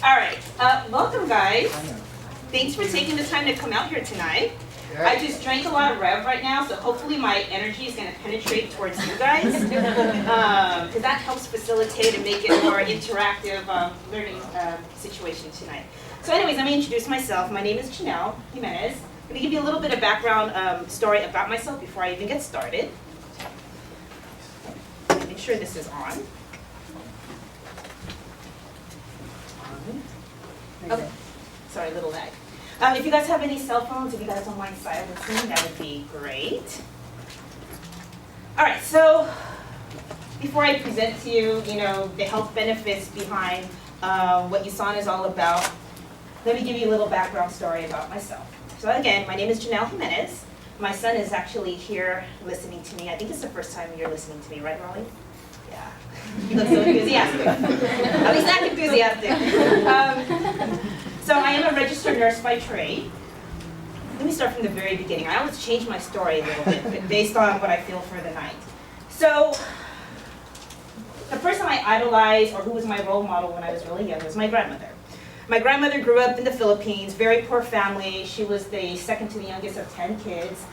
All right, welcome guys. Thanks for taking the time to come out here tonight. I just drank a lot of Rev right now, so hopefully my energy is going to penetrate towards you guys, because that helps facilitate and make it a more interactive learning situation tonight. So anyways, let me introduce myself. My name is Jeanelle, Jimenez. I'm going to give you a little bit of background story about myself before I even get started. Make sure this is on. Okay, sorry, a little lag. If you guys have any cell phones, if you guys don't mind silencing, that would be great. All right, so before I present to you, the health benefits behind what USANA is all about, let me give you a little background story about myself. So again, my name is Jeanelle Jimenez. My son is actually here listening to me. I think it's the first time you're listening to me, right, Raleigh? Yeah. You look so enthusiastic. At least act enthusiastic. So I am a registered nurse by trade. Let me start from the very beginning. I always change my story a little bit based on what I feel for the night. So the person I idolized, or who was my role model when I was really young, was my grandmother. My grandmother grew up in the Philippines, very poor family. She was the second to the youngest of 10 kids.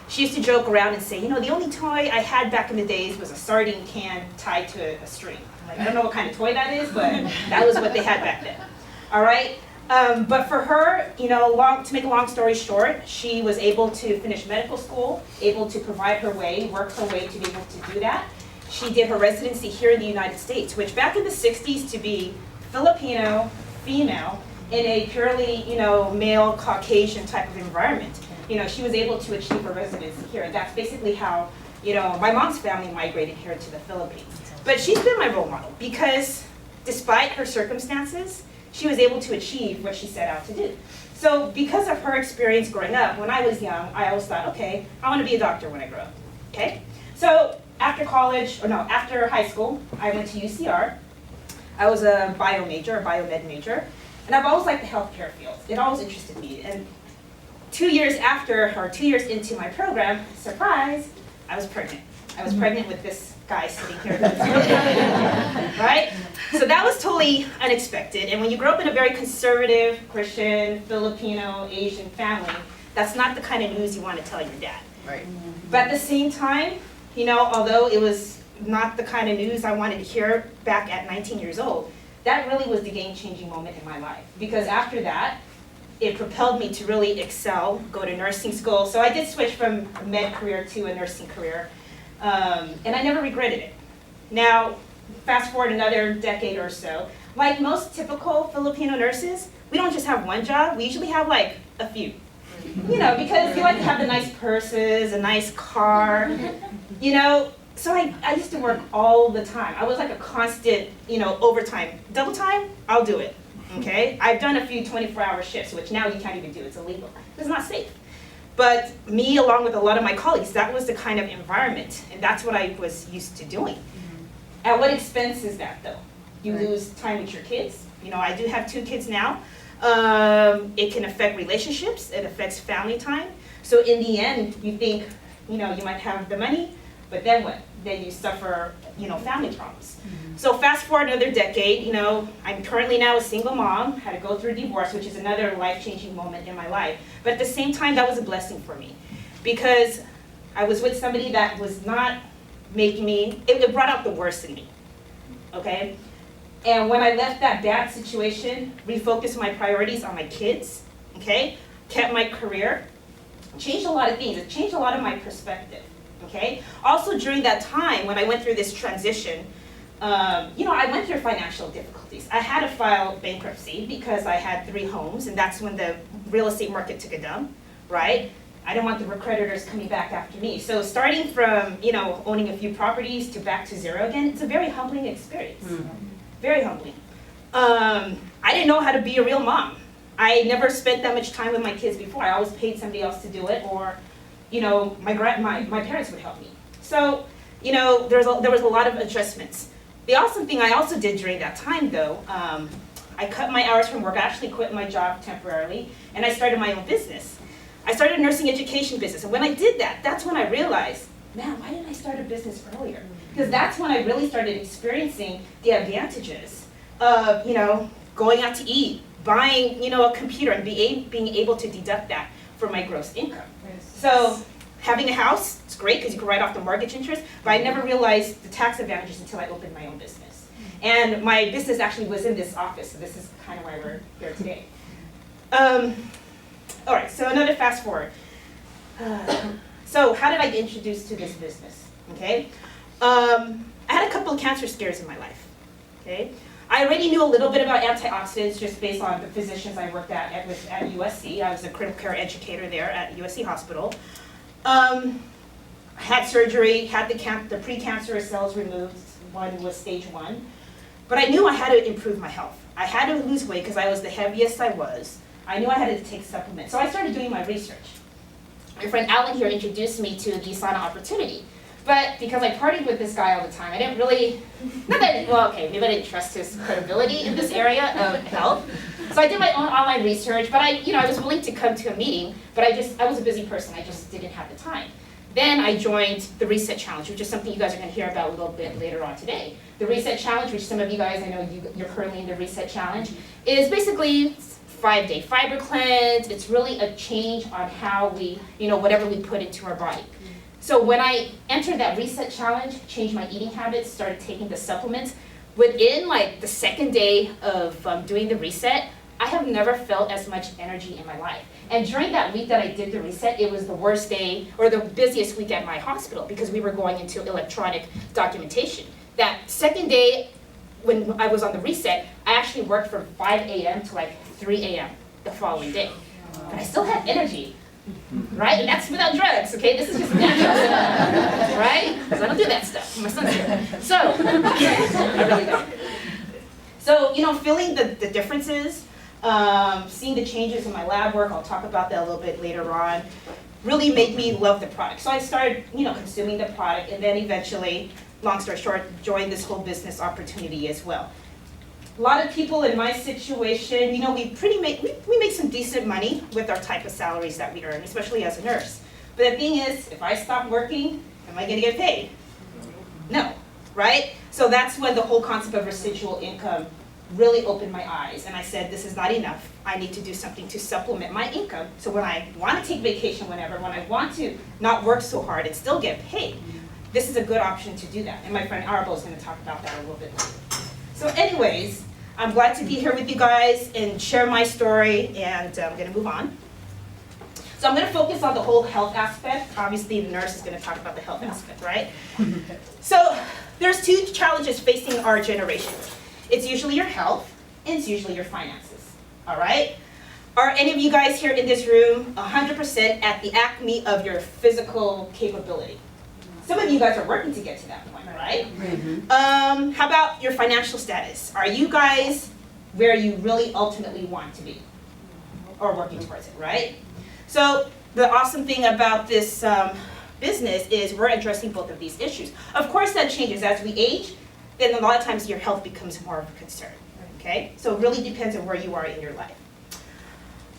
She used to joke around and say, the only toy I had back in the days was a sardine can tied to a string. I don't know what kind of toy that is, but that was what they had back then. All right? But for her, to make a long story short, she was able to finish medical school, able to provide her way, work her way to be able to do that. She did her residency here in the United States, which back in the 60s, to be Filipino, female, in a purely, male, Caucasian type of environment, she was able to achieve her residency here. And that's basically how, my mom's family migrated here to the Philippines. But she's been my role model because despite her circumstances, she was able to achieve what she set out to do. So because of her experience growing up, when I was young, I always thought, okay, I want to be a doctor when I grow up, okay? So after high school, I went to UCR. I was a biomed major, and I've always liked the healthcare field. It always interested me. And 2 years into my program, surprise, I was pregnant. I was pregnant with this guy sitting here. Right? So that was totally unexpected. And when you grow up in a very conservative, Christian, Filipino, Asian family, that's not the kind of news you want to tell your dad. Right. But at the same time, although it was not the kind of news I wanted to hear back at 19 years old, that really was the game-changing moment in my life. Because after that, it propelled me to really excel, go to nursing school. So I did switch from a med career to a nursing career. And I never regretted it. Now, fast forward another decade or so, like most typical Filipino nurses, we don't just have one job, we usually have like a few. Because you like to have the nice purses, a nice car, So I used to work all the time. I was like a constant, overtime. Double time, I'll do it, okay? I've done a few 24-hour shifts, which now you can't even do, it's illegal. It's not safe. But me, along with a lot of my colleagues, that was the kind of environment, and that's what I was used to doing. Mm-hmm. At what expense is that, though? You lose time with your kids. I do have 2 kids now. It can affect relationships. It affects family time. So in the end, you think, you might have the money, but then what? Then you suffer, family problems. Mm-hmm. So fast forward another decade, I'm currently now a single mom, had to go through a divorce, which is another life-changing moment in my life. But at the same time, that was a blessing for me because I was with somebody that was not making me, it brought out the worst in me, okay? And when I left that bad situation, refocused my priorities on my kids, okay? Kept my career, changed a lot of things. It changed a lot of my perspective. Okay. Also, during that time when I went through this transition, I went through financial difficulties. I had to file bankruptcy because I had 3 homes, and that's when the real estate market took a dump, right? I didn't want the creditors coming back after me. So starting from, owning a few properties to back to zero again, it's a very humbling experience. Mm-hmm. Very humbling. I didn't know how to be a real mom. I never spent that much time with my kids before. I always paid somebody else to do it, or my parents would help me. So, there was a lot of adjustments. The awesome thing I also did during that time, though, I cut my hours from work. I actually quit my job temporarily, and I started my own business. I started a nursing education business, and when I did that, that's when I realized, man, why didn't I start a business earlier? Because that's when I really started experiencing the advantages of, going out to eat, buying, a computer, and being able to deduct that from my gross income. So having a house, it's great because you can write off the mortgage interest, but I never realized the tax advantages until I opened my own business. And my business actually was in this office, so this is kind of why we're here today. All right, so another fast forward. So how did I get introduced to this business? Okay, I had a couple of cancer scares in my life. Okay, I already knew a little bit about antioxidants just based on the physicians I worked at USC. I was a critical care educator there at USC Hospital. I had surgery, had the precancerous cells removed. One was stage 1. But I knew I had to improve my health. I had to lose weight because I was the heaviest I was. I knew I had to take supplements. So I started doing my research. My friend Alan here introduced me to the USANA opportunity. But because I partied with this guy all the time, I didn't really, maybe I didn't trust his credibility in this area of health. So I did my own online research, but I was willing to come to a meeting, but I was a busy person, I just didn't have the time. Then I joined the Reset Challenge, which is something you guys are going to hear about a little bit later on today. The Reset Challenge, which some of you guys, I know you're currently in the Reset Challenge, is basically 5-day fiber cleanse. It's really a change on how we, whatever we put into our body. So when I entered that Reset Challenge, changed my eating habits, started taking the supplements, within the second day of doing the reset, I have never felt as much energy in my life. And during that week that I did the reset, it was the worst day, or the busiest week at my hospital, because we were going into electronic documentation. That second day, when I was on the reset, I actually worked from 5 a.m. to 3 a.m. the following day. But I still had energy, right? And that's without drugs, okay? This is just natural, right? Because I don't do that stuff. My son's here. So, I really don't. So, feeling the differences, seeing the changes in my lab work, I'll talk about that a little bit later on, really made me love the product. So I started, consuming the product, and then eventually, long story short, joined this whole business opportunity as well. A lot of people in my situation, we make some decent money with our type of salaries that we earn, especially as a nurse. But the thing is, if I stop working, am I going to get paid? No, right? So that's when the whole concept of residual income really opened my eyes, and I said, this is not enough. I need to do something to supplement my income. So when I want to take vacation when I want to not work so hard and still get paid, this is a good option to do that. And my friend Arabelle is going to talk about that a little bit later. So anyways, I'm glad to be here with you guys and share my story, and I'm going to move on. So I'm going to focus on the whole health aspect. Obviously, the nurse is going to talk about the health aspect, right? So there's 2 challenges facing our generation. It's usually your health, and it's usually your finances, all right? Are any of you guys here in this room 100% at the acme of your physical capability? Some of you guys are working to get to that point, right? Mm-hmm. How about your financial status? Are you guys where you really ultimately want to be? Or working towards it, right? So the awesome thing about this business is we're addressing both of these issues. Of course that changes as we age. Then a lot of times your health becomes more of a concern, okay? So it really depends on where you are in your life.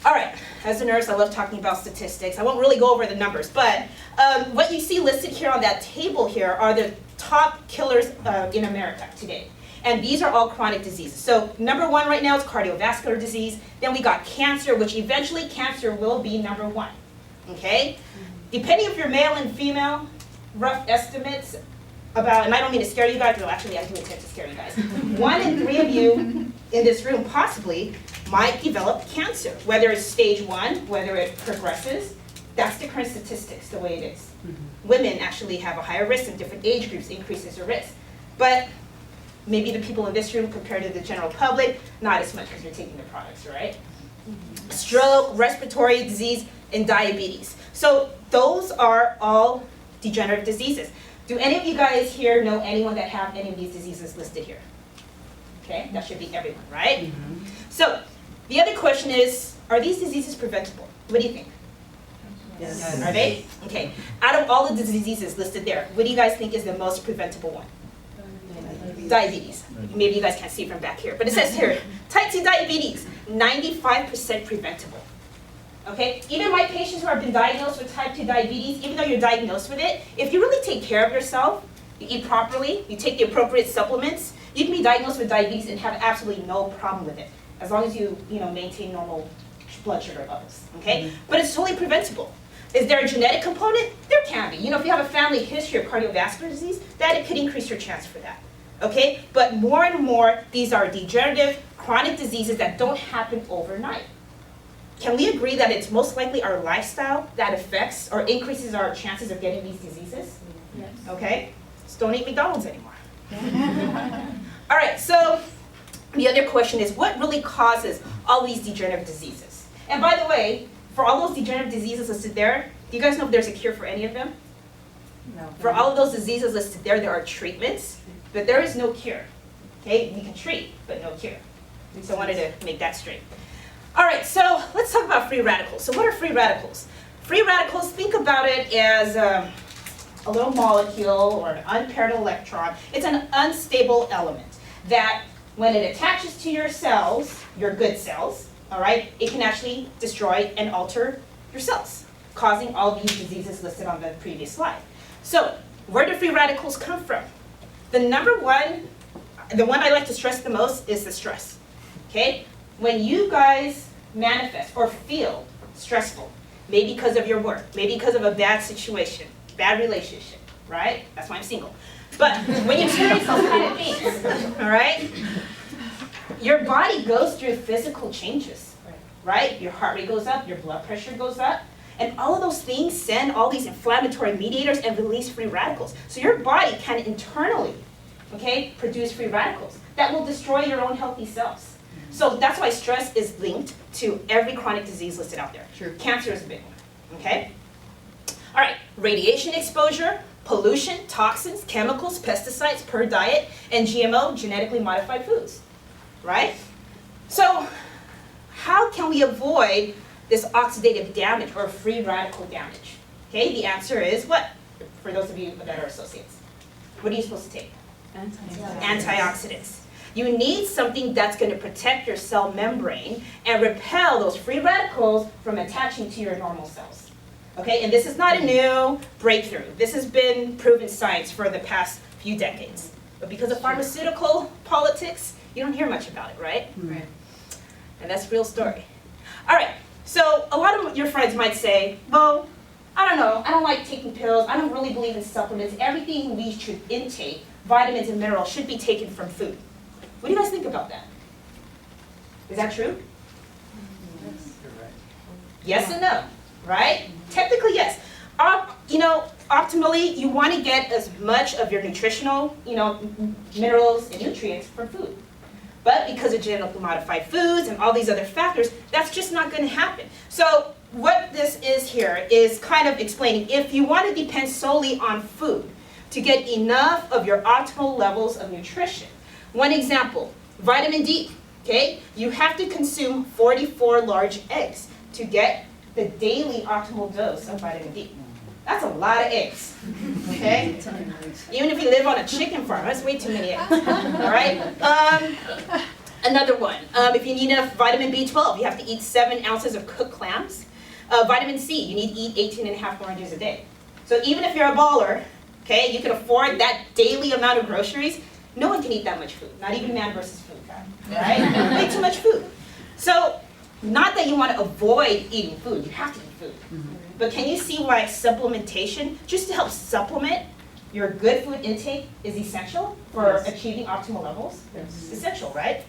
All right, as a nurse, I love talking about statistics. I won't really go over the numbers, but what you see listed here on that table here are the top killers in America today. And these are all chronic diseases. So number 1 right now is cardiovascular disease. Then we got cancer, which eventually cancer will be number 1, okay? Depending if you're male and female, rough estimates, and I don't mean to scare you guys, no, actually I do intend to scare you guys. 1 in 3 of you in this room possibly might develop cancer, whether it's stage 1, whether it progresses. That's the current statistics, the way it is. Mm-hmm. Women actually have a higher risk in different age groups, increases their risk. But maybe the people in this room compared to the general public, not as much because you're taking the products, right? Mm-hmm. Stroke, respiratory disease, and diabetes. So those are all degenerative diseases. Do any of you guys here know anyone that have any of these diseases listed here? Okay, that should be everyone, right? Mm-hmm. So the other question is, are these diseases preventable? What do you think? Yes. Are they? Okay. Out of all of the diseases listed there, what do you guys think is the most preventable one? Diabetes. Maybe you guys can't see it from back here, but it says here, type 2 diabetes, 95% preventable. Okay, even my patients who have been diagnosed with type 2 diabetes, even though you're diagnosed with it, if you really take care of yourself, you eat properly, you take the appropriate supplements, You can be diagnosed with diabetes and have absolutely no problem with it, as long as you maintain normal blood sugar levels, okay? But it's totally preventable. Is there a genetic component? There can be. If you have a family history of cardiovascular disease, that it could increase your chance for that, okay? But more and more, these are degenerative, chronic diseases that don't happen overnight. Can we agree that it's most likely our lifestyle that affects or increases our chances of getting these diseases? Yes. Okay? So don't eat McDonald's anymore. All right, so the other question is, what really causes all these degenerative diseases? And by the way, for all those degenerative diseases listed there, do you guys know if there's a cure for any of them? No. For all of those diseases listed there are treatments, but there is no cure. Okay, we can treat, but no cure. So I wanted to make that straight. All right, so let's talk about free radicals. So what are free radicals? Free radicals, think about it as a little molecule or an unpaired electron. It's an unstable element that when it attaches to your cells, your good cells, all right, it can actually destroy and alter your cells, causing all these diseases listed on the previous slide. So where do free radicals come from? The number one, the one I like to stress the most is the stress, okay? When you guys manifest or feel stressful, maybe because of your work, maybe because of a bad situation, bad relationship, right? That's why I'm single. But when you experience those kind of things, all right, your body goes through physical changes, right? Your heart rate goes up, your blood pressure goes up, and all of those things send all these inflammatory mediators and release free radicals. So your body can internally, okay, produce free radicals that will destroy your own healthy cells. So that's why stress is linked to every chronic disease listed out there. True. Cancer is a big one, okay? All right, radiation exposure, pollution, toxins, chemicals, pesticides, per diet, and GMO, genetically modified foods, right? So how can we avoid this oxidative damage or free radical damage? Okay, the answer is what? For those of you that are associates. What are you supposed to take? Antioxidants. You need something that's going to protect your cell membrane and repel those free radicals from attaching to your normal cells. Okay, and this is not a new breakthrough. This has been proven science for the past few decades. But because of pharmaceutical politics, you don't hear much about it, right? Right. And that's a real story. All right, so a lot of your friends might say, well, I don't know, I don't like taking pills, I don't really believe in supplements. Everything we should intake, vitamins and minerals, should be taken from food. What do you guys think about that? Is that true? Yes. You're right. Yes and no, right? Technically, yes. Optimally, you want to get as much of your nutritional, minerals and nutrients from food. But because of genetically modified foods and all these other factors, that's just not going to happen. So what this is here is kind of explaining, if you want to depend solely on food to get enough of your optimal levels of nutrition. One example, vitamin D, okay? You have to consume 44 large eggs to get the daily optimal dose of vitamin D. That's a lot of eggs, okay? Even if you live on a chicken farm, that's way too many eggs, all right? Another one, if you need enough vitamin B12, you have to eat 7 ounces of cooked clams. Vitamin C, you need to eat 18 and a half oranges a day. So even if you're a baller, okay, you can afford that daily amount of groceries. No one can eat that much food, not even man versus food, right? Way too much food. So not that you want to avoid eating food, you have to eat food. But can you see why supplementation, just to help supplement your good food intake, is essential for achieving optimal levels? Yes. It's essential, right?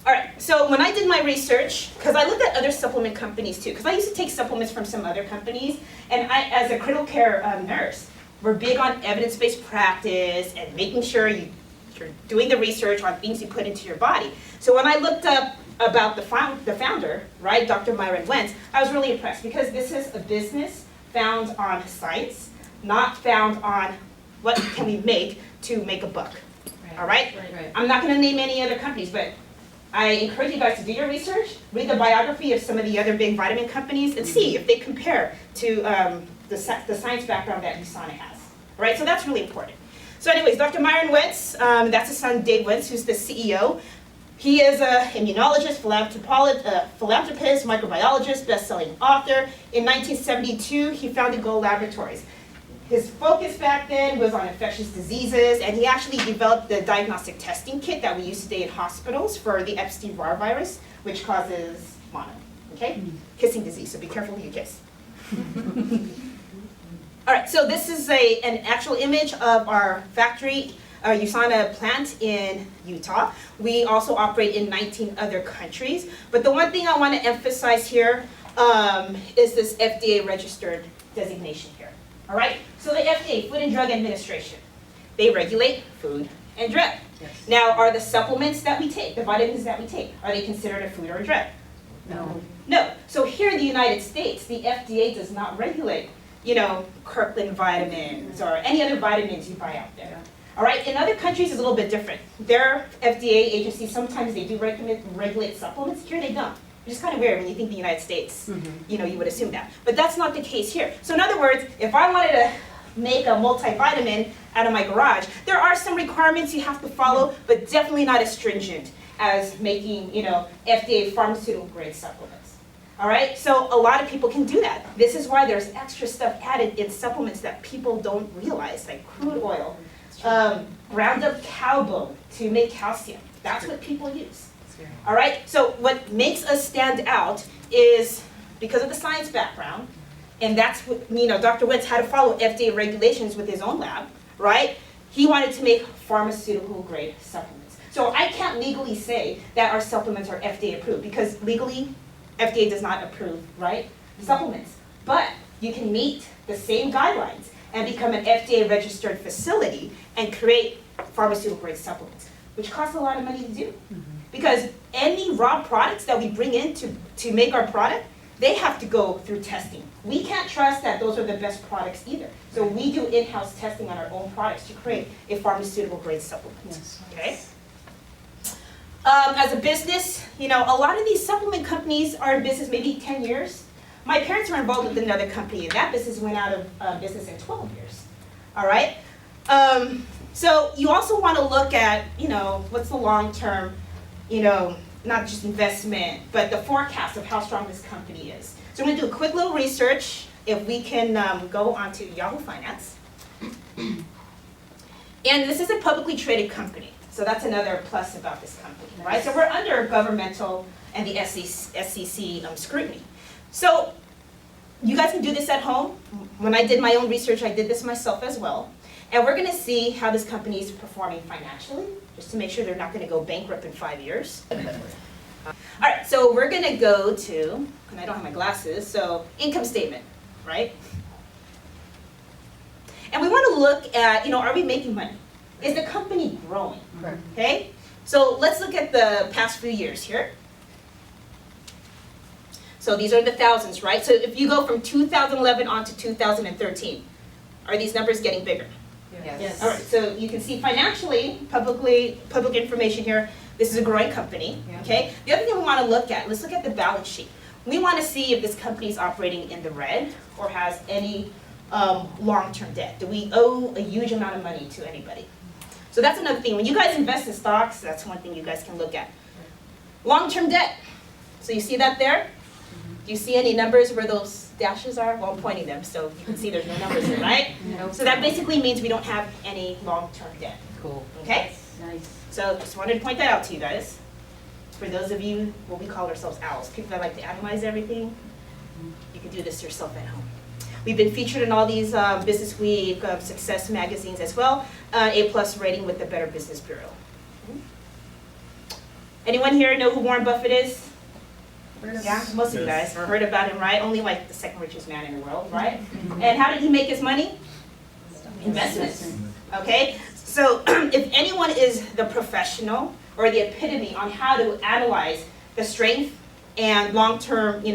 All right, so when I did my research, because I looked at other supplement companies too, because I used to take supplements from some other companies, and I, as a critical care nurse, we're big on evidence-based practice and making sure you're doing the research on things you put into your body. So when I looked up about the founder, right, Dr. Myron Wentz, I was really impressed because this is a business found on science, not found on what can we make to make a buck, all right? Right. I'm not going to name any other companies, but I encourage you guys to do your research, read the biography of some of the other big vitamin companies, and see if they compare to the science background that USANA has. All right, so that's really important. So anyways, Dr. Myron Wentz, that's his son Dave Wentz, who's the CEO. He is an immunologist, philanthropist, microbiologist, best-selling author. In 1972, he founded Gold Laboratories. his focus back then was on infectious diseases, and he actually developed the diagnostic testing kit that we use today in hospitals for the Epstein-Barr virus, which causes mono, okay? Kissing disease, so be careful who you kiss. All right, so this is an actual image of our factory, our USANA plant in Utah. We also operate in 19 other countries, but the one thing I want to emphasize here is this FDA registered designation here. All right, so the FDA, Food and Drug Administration, they regulate food and drug. Yes. Now, are the supplements that we take, the vitamins that we take, are they considered a food or a drug? No. No. So here in the United States, the FDA does not regulate, Kirkland vitamins or any other vitamins you buy out there. All right, in other countries it's a little bit different. Their FDA agencies, sometimes they do regulate supplements, here they don't. Which is kind of weird when you think the United States, you would assume that. But that's not the case here. So in other words, if I wanted to make a multivitamin out of my garage, there are some requirements you have to follow, but definitely not as stringent as making, FDA pharmaceutical grade supplements. All right, so a lot of people can do that. This is why there's extra stuff added in supplements that people don't realize, like crude oil, ground up cow bone to make calcium. That's what people use. All right, so what makes us stand out is because of the science background, and that's what, Dr. Wentz had to follow FDA regulations with his own lab, right? He wanted to make pharmaceutical grade supplements. So I can't legally say that our supplements are FDA approved because legally FDA does not approve, right, supplements. But you can meet the same guidelines and become an FDA registered facility and create pharmaceutical grade supplements, which costs a lot of money to do. Because any raw products that we bring in to make our product, they have to go through testing. We can't trust that those are the best products either. So we do in-house testing on our own products to create a pharmaceutical grade supplement. Yes. Okay? As a business, a lot of these supplement companies are in business maybe 10 years. My parents were involved with another company, and that business went out of business in 12 years. All right? So you also want to look at, what's the long-term, not just investment, but the forecast of how strong this company is. So I'm going to do a quick little research. If we can go onto Yahoo Finance. And this is a publicly traded company. So that's another plus about this company, right? So we're under governmental and the SEC scrutiny. So you guys can do this at home. When I did my own research, I did this myself as well. And we're going to see how this company is performing financially, just to make sure they're not going to go bankrupt in 5 years. All right, so we're going to go to, and I don't have my glasses, so income statement, right? And we want to look at, are we making money? Is the company growing? Correct. Okay, so let's look at the past few years here. So these are the thousands, right? So if you go from 2011 on to 2013, are these numbers getting bigger? Yes. All right, so you can see financially, public information here, this is a growing company, okay? The other thing we want to look at, let's look at the balance sheet. We want to see if this company is operating in the red or has any long-term debt. Do we owe a huge amount of money to anybody? So that's another thing. When you guys invest in stocks, that's one thing you guys can look at. Long-term debt. So you see that there? Do you see any numbers where those dashes are? Well, I'm pointing them, so you can see there's no numbers here, right? So that basically means we don't have any long-term debt. Cool. Okay? Nice. So just wanted to point that out to you guys. For those of you, what we call ourselves owls, people that like to analyze everything, you can do this yourself at home. We've been featured in all these Business Week, Success magazines as well. A+ rating with the Better Business Bureau. Anyone here know who Warren Buffett is? Yeah, most of you guys have heard about him, right? Only like the second richest man in the world, right? And how did he make his money? Investments. Okay? So if anyone is the professional or the epitome on how to analyze the strength and long-term,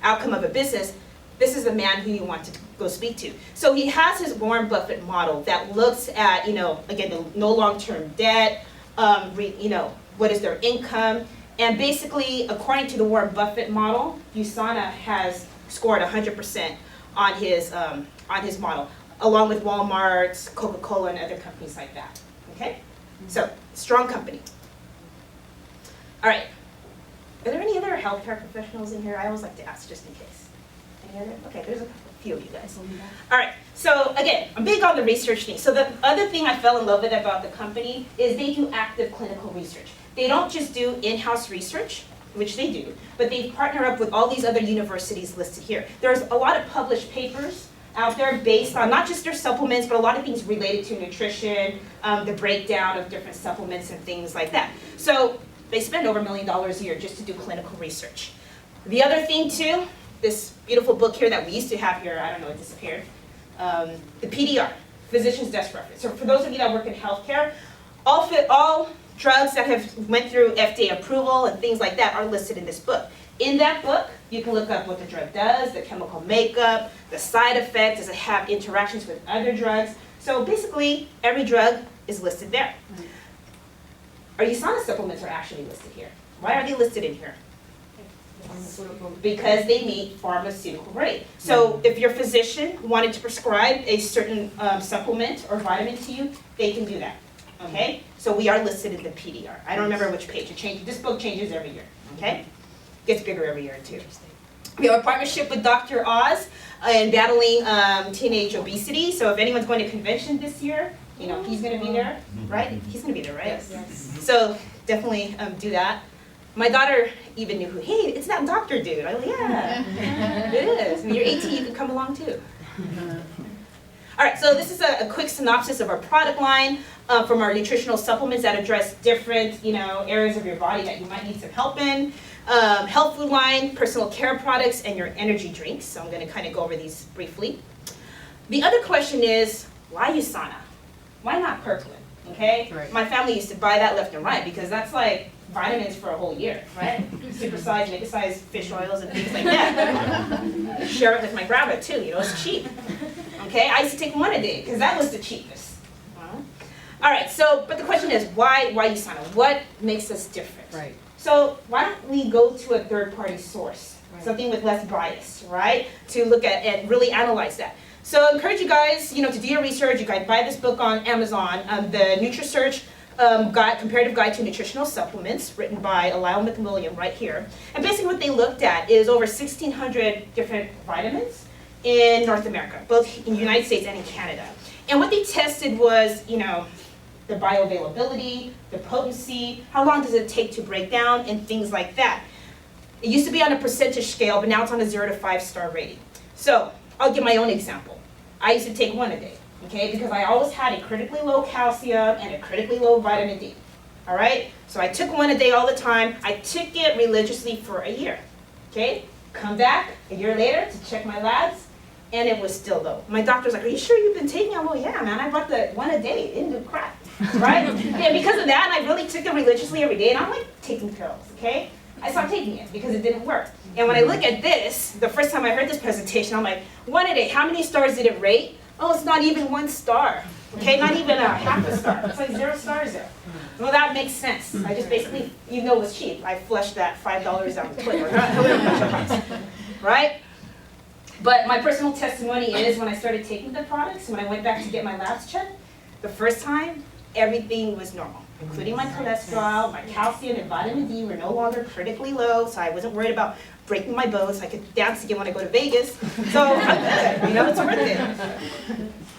outcome of a business, this is the man who you want to go speak to. So he has his Warren Buffett model that looks at, again, no long-term debt, what is their income, and basically, according to the Warren Buffett model, USANA has scored 100% on his model, along with Walmart, Coca-Cola, and other companies like that. Okay? So, strong company. All right. Are there any other healthcare professionals in here? I always like to ask just in case. Any other? Okay, there's a few of you guys. All right, so again, I'm big on the research thing. So the other thing I fell in love with about the company is they do active clinical research. They don't just do in-house research, which they do, but they partner up with all these other universities listed here. There's a lot of published papers out there based on not just their supplements, but a lot of things related to nutrition, the breakdown of different supplements and things like that. So they spend over $1 million a year just to do clinical research. The other thing too, this beautiful book here that we used to have here, I don't know, it disappeared, the PDR, Physician's Desk Reference. So for those of you that work in healthcare, all drugs that have went through FDA approval and things like that are listed in this book. In that book, you can look up what the drug does, the chemical makeup, the side effects, does it have interactions with other drugs. So basically, every drug is listed there. Our USANA supplements are actually listed here. Why are they listed in here? Because they meet pharmaceutical grade. So if your physician wanted to prescribe a certain supplement or vitamin to you, they can do that. Okay? So we are listed in the PDR. I don't remember which page. It changes. This book changes every year. Okay? Gets bigger every year too. We have a partnership with Dr. Oz in battling teenage obesity. So if anyone's going to convention this year, you know, he's going to be there, right? He's going to be there, right? Yes. So definitely do that. My daughter even knew who, hey, it's that doctor dude. I'm like, yeah, it is. When you're 18, you can come along too. All right, so this is a quick synopsis of our product line from our nutritional supplements that address different, areas of your body that you might need some help in. Health food line, personal care products, and your energy drinks. So I'm going to kind of go over these briefly. The other question is, why USANA? Why not Kirkland? Okay? Right. My family used to buy that left and right because that's like vitamins for a whole year, right? Supersize, mega-size fish oils and things like that. Share it with my grandma too, it's cheap. Okay, I used to take one a day because that was the cheapest. All right, so, but the question is, why USANA? What makes us different? Right. So why don't we go to a third-party source, something with less bias, right? To look at and really analyze that. So I encourage you guys, to do your research. You guys buy this book on Amazon, the NutriSearch Comparative Guide to Nutritional Supplements, written by Lyle McWilliam right here. And basically what they looked at is over 1,600 different vitamins in North America, both in the United States and in Canada. And what they tested was, the bioavailability, the potency, how long does it take to break down, and things like that. It used to be on a percentage scale, but now it's on a 0 to 5-star rating. So I'll give my own example. I used to take one a day, okay, because I always had a critically low calcium and a critically low vitamin D. All right, so I took one a day all the time. I took it religiously for a year. Okay, come back a year later to check my labs, and it was still low. My doctor's like, "Are you sure you've been taking it?" I'm like, "Yeah, man. I bought the one a day. It didn't do crap." Right? And because of that, I really took it religiously every day, and I'm like taking pills. Okay, I stopped taking it because it didn't work. And when I look at this, the first time I heard this presentation, I'm like, one a day. How many stars did it rate? Oh, it's not even 1 star. Okay, not even a half a star. It's like 0 stars there. Well, that makes sense. I just basically, it was cheap. I flushed that $5 down the toilet. Right? But my personal testimony is when I started taking the products, when I went back to get my labs checked, the first time, everything was normal, including my cholesterol, my calcium and vitamin D were no longer critically low, so I wasn't worried about breaking my bones. I could dance again when I go to Vegas. So I'm good, it's worth it.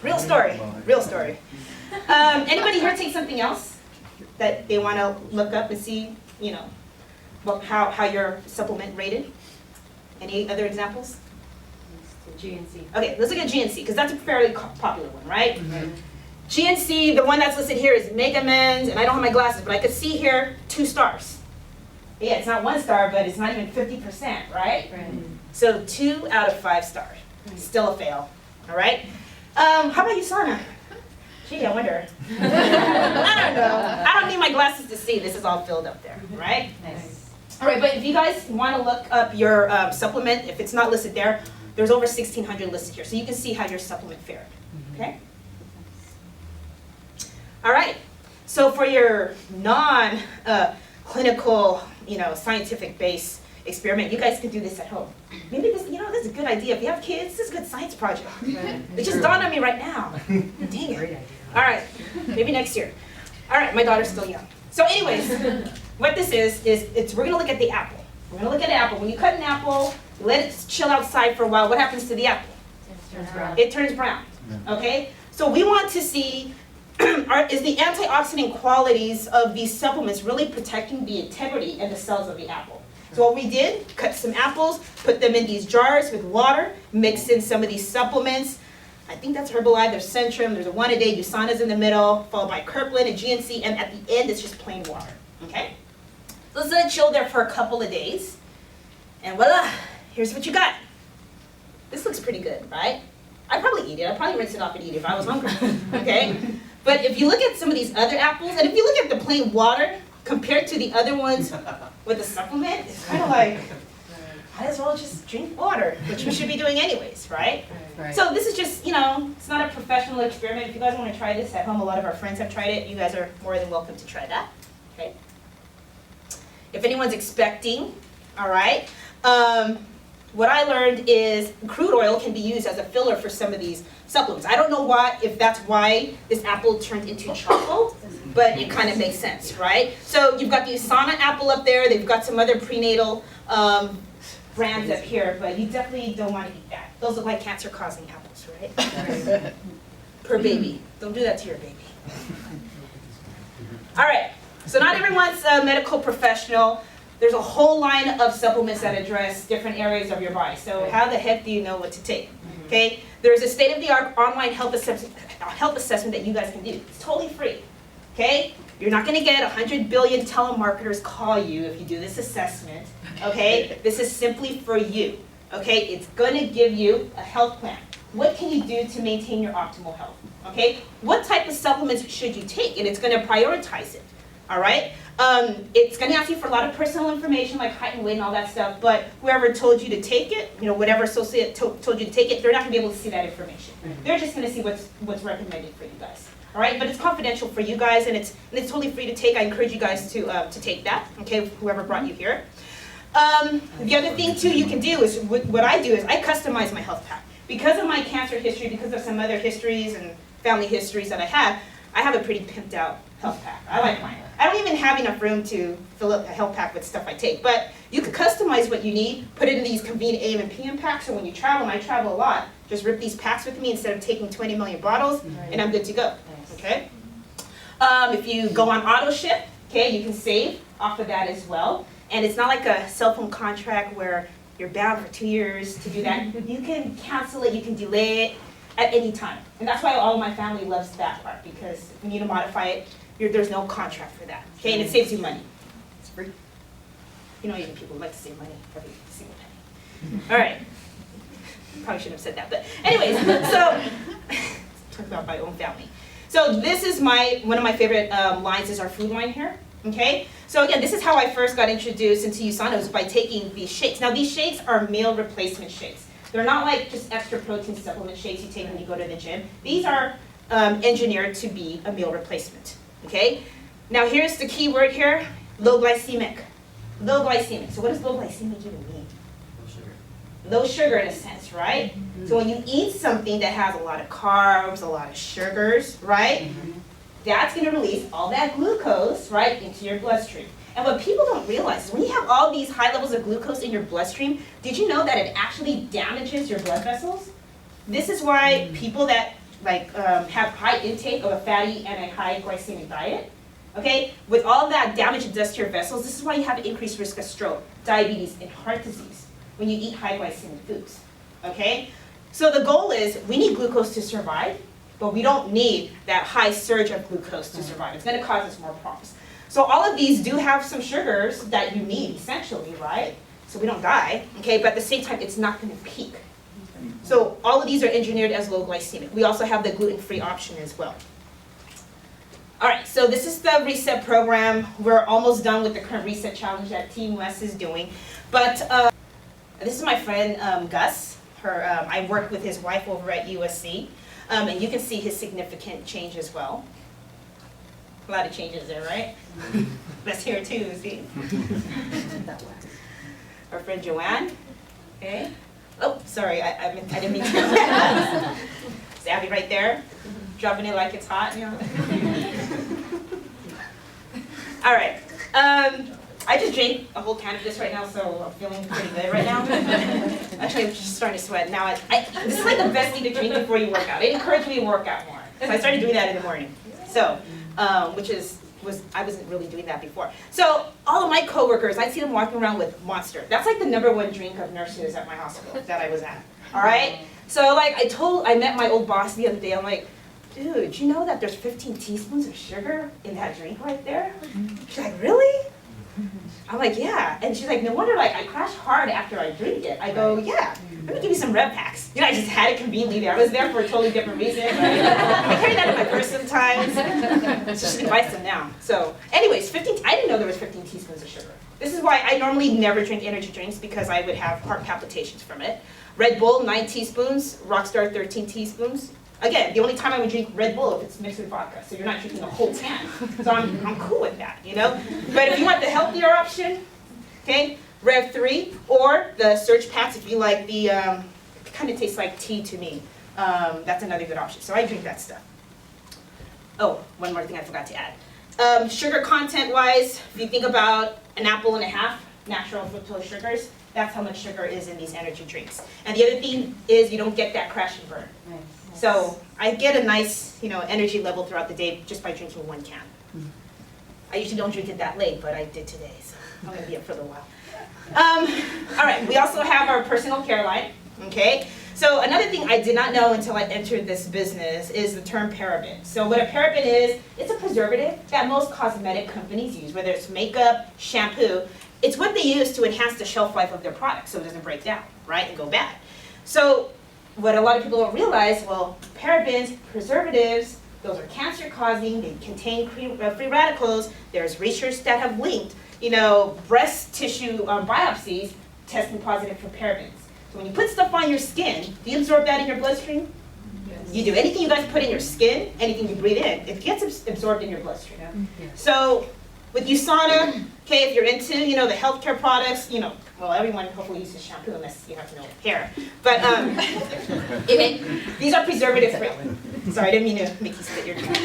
Real story, real story. Anybody here take something else that they want to look up and see, how your supplement rated? Any other examples? GNC. Okay, let's look at GNC, because that's a fairly popular one, right? Mm-hmm. GNC, the one that's listed here is Jimenez, and I don't have my glasses, but I could see here 2 stars. Yeah, it's not 1 star, but it's not even 50%, right? Right. So 2 out of 5 stars. Still a fail, all right? How about USANA? Gee, I wonder. I don't know. I don't need my glasses to see. This is all filled up there, right? Nice. All right, but if you guys want to look up your supplement, if it's not listed there, there's over 1,600 listed here, so you can see how your supplement fared, okay? All right, so for your non-clinical, scientific-based experiment, you guys can do this at home. Maybe this, this is a good idea. If you have kids, this is a good science project. It just dawned on me right now. Dang it. All right, maybe next year. All right, my daughter's still young. So anyways, what this is we're gonna look at the apple. We're gonna look at an apple. When you cut an apple, let it chill outside for a while, what happens to the apple? Turns brown. It turns brown, okay? So we want to see, is the antioxidant qualities of these supplements really protecting the integrity and the cells of the apple? So what we did, cut some apples, put them in these jars with water, mix in some of these supplements. I think that's Herbalife, there's Centrum, there's a one a day, USANA's in the middle, followed by Kirkland and GNC, and at the end it's just plain water, okay? So let's let it chill there for a couple of days. And voila, here's what you got. This looks pretty good, right? I'd probably eat it. I'd probably rinse it off and eat it if I was hungry, okay? But if you look at some of these other apples, and if you look at the plain water compared to the other ones with the supplement, it's kind of like, might as well just drink water, which we should be doing anyways, right? Right. So this is just, it's not a professional experiment. If you guys want to try this at home, a lot of our friends have tried it. You guys are more than welcome to try that, okay? If anyone's expecting, all right, what I learned is crude oil can be used as a filler for some of these supplements. I don't know if that's why this apple turned into charcoal, but it kind of makes sense, right? So you've got the USANA apple up there. They've got some other prenatal brands up here, but you definitely don't want to eat that. Those look like cancer-causing apples, right? Per baby. Don't do that to your baby. All right, so not everyone's a medical professional. There's a whole line of supplements that address different areas of your body. So how the heck do you know what to take? Okay, there's a state-of-the-art online health assessment that you guys can do. It's totally free. Okay, you're not going to get 100 billion telemarketers call you if you do this assessment. Okay, this is simply for you. Okay, it's going to give you a health plan. What can you do to maintain your optimal health? Okay, what type of supplements should you take? And it's going to prioritize it. All right. It's going to ask you for a lot of personal information like height and weight and all that stuff, but whoever told you to take it, whatever associate told you to take it, they're not going to be able to see that information. They're just going to see what's recommended for you guys. All right, but it's confidential for you guys, and it's totally free to take. I encourage you guys to take that, okay, whoever brought you here. The other thing, too, you can do is, what I do is I customize my health pack. Because of my cancer history, because of some other histories and family histories that I have a pretty pimped out health pack. I like mine. I don't even have enough room to fill up a health pack with stuff I take, but you can customize what you need, put it in these convenient AM and PM packs, so when you travel, and I travel a lot, just rip these packs with me instead of taking 20 million bottles, and I'm good to go, okay? If you go on auto ship, okay, you can save off of that as well, and it's not like a cell phone contract where you're bound for 2 years to do that. You can cancel it, you can delay it at any time, and that's why all of my family loves that part, because if you need to modify it, there's no contract for that, okay, and it saves you money. It's free. Even people like to save money every single penny. All right. Probably shouldn't have said that, but anyways, so talk about my own family. So this is one of my favorite lines is our food line here, okay? So again, this is how I first got introduced into USANA, was by taking these shakes. Now these shakes are meal replacement shakes. They're not like just extra protein supplement shakes you take when you go to the gym. These are engineered to be a meal replacement. Okay, now here's the key word here, low glycemic. Low glycemic. So what does low glycemic even mean? Low sugar. Low sugar in a sense, right? So when you eat something that has a lot of carbs, a lot of sugars, right? That's going to release all that glucose, right, into your bloodstream. And what people don't realize is when you have all these high levels of glucose in your bloodstream, did you know that it actually damages your blood vessels? This is why people that have high intake of a fatty and a high glycemic diet, okay, with all that damage it does to your vessels, this is why you have an increased risk of stroke, diabetes, and heart disease when you eat high glycemic foods, okay? So the goal is we need glucose to survive, but we don't need that high surge of glucose to survive. It's going to cause us more problems. So all of these do have some sugars that you need essentially, right? So we don't die, okay, but at the same time, it's not going to peak. So all of these are engineered as low glycemic. We also have the gluten-free option as well. All right, so this is the reset program. We're almost done with the current reset challenge that Team West is doing. But this is my friend Gus. I worked with his wife over at USC. And you can see his significant change as well. A lot of changes there, right? That's here too, see? Our friend Joanne, okay? Oh, sorry, I didn't mean to. It's Abby right there, dropping it like it's hot, All right, I just drank a whole can of this right now, so I'm feeling pretty good right now. Actually, I'm just starting to sweat now. This is like the best thing to drink before you work out. It encouraged me to work out more. So I started doing that in the morning. So, I wasn't really doing that before. So all of my coworkers, I see them walking around with Monster. That's like the #1 drink of nurses at my hospital that I was at. All right. So like I met my old boss the other day. I'm like, dude, you know that there's 15 teaspoons of sugar in that drink right there? She's like, really? I'm like, yeah. And she's like, no wonder like I crash hard after I drink it. I go, yeah. Let me give you some Rev packs. You know, I just had it conveniently there. I was there for a totally different reason. Right? I carry that in my purse sometimes. So she can buy some now. So anyways, I didn't know there was 15 teaspoons of sugar. This is why I normally never drink energy drinks because I would have heart palpitations from it. Red Bull, 9 teaspoons. Rockstar, 13 teaspoons. Again, the only time I would drink Red Bull if it's mixed with vodka, so you're not drinking a whole can. So I'm cool with that, you know? But if you want the healthier option, okay, Rev 3, or the Surge Packs if you like the, it kind of tastes like tea to me. That's another good option, so I drink that stuff. Oh, one more thing I forgot to add. Sugar content-wise, if you think about an apple and a half, natural fructose sugars, that's how much sugar is in these energy drinks. And the other thing is you don't get that crash and burn. Nice. So I get a nice, energy level throughout the day just by drinking 1 can. I usually don't drink it that late, but I did today, so I'm gonna be up for a little while. All right, we also have our personal care line, okay? So another thing I did not know until I entered this business is the term paraben. So what a paraben is, it's a preservative that most cosmetic companies use, whether it's makeup, shampoo. It's what they use to enhance the shelf life of their product so it doesn't break down, right, and go bad. So what a lot of people don't realize, well, parabens, preservatives, those are cancer-causing, they contain free radicals. There's research that have linked, breast tissue biopsies testing positive for parabens. So when you put stuff on your skin, do you absorb that in your bloodstream? Yes. You do. Anything you guys put in your skin, anything you breathe in, it gets absorbed in your bloodstream. Yeah. Yes. So with USANA, okay, if you're into, the healthcare products, well, everyone hopefully uses shampoo unless you have no hair. But these are preservative-free. Sorry, I didn't mean to make you spit your drink.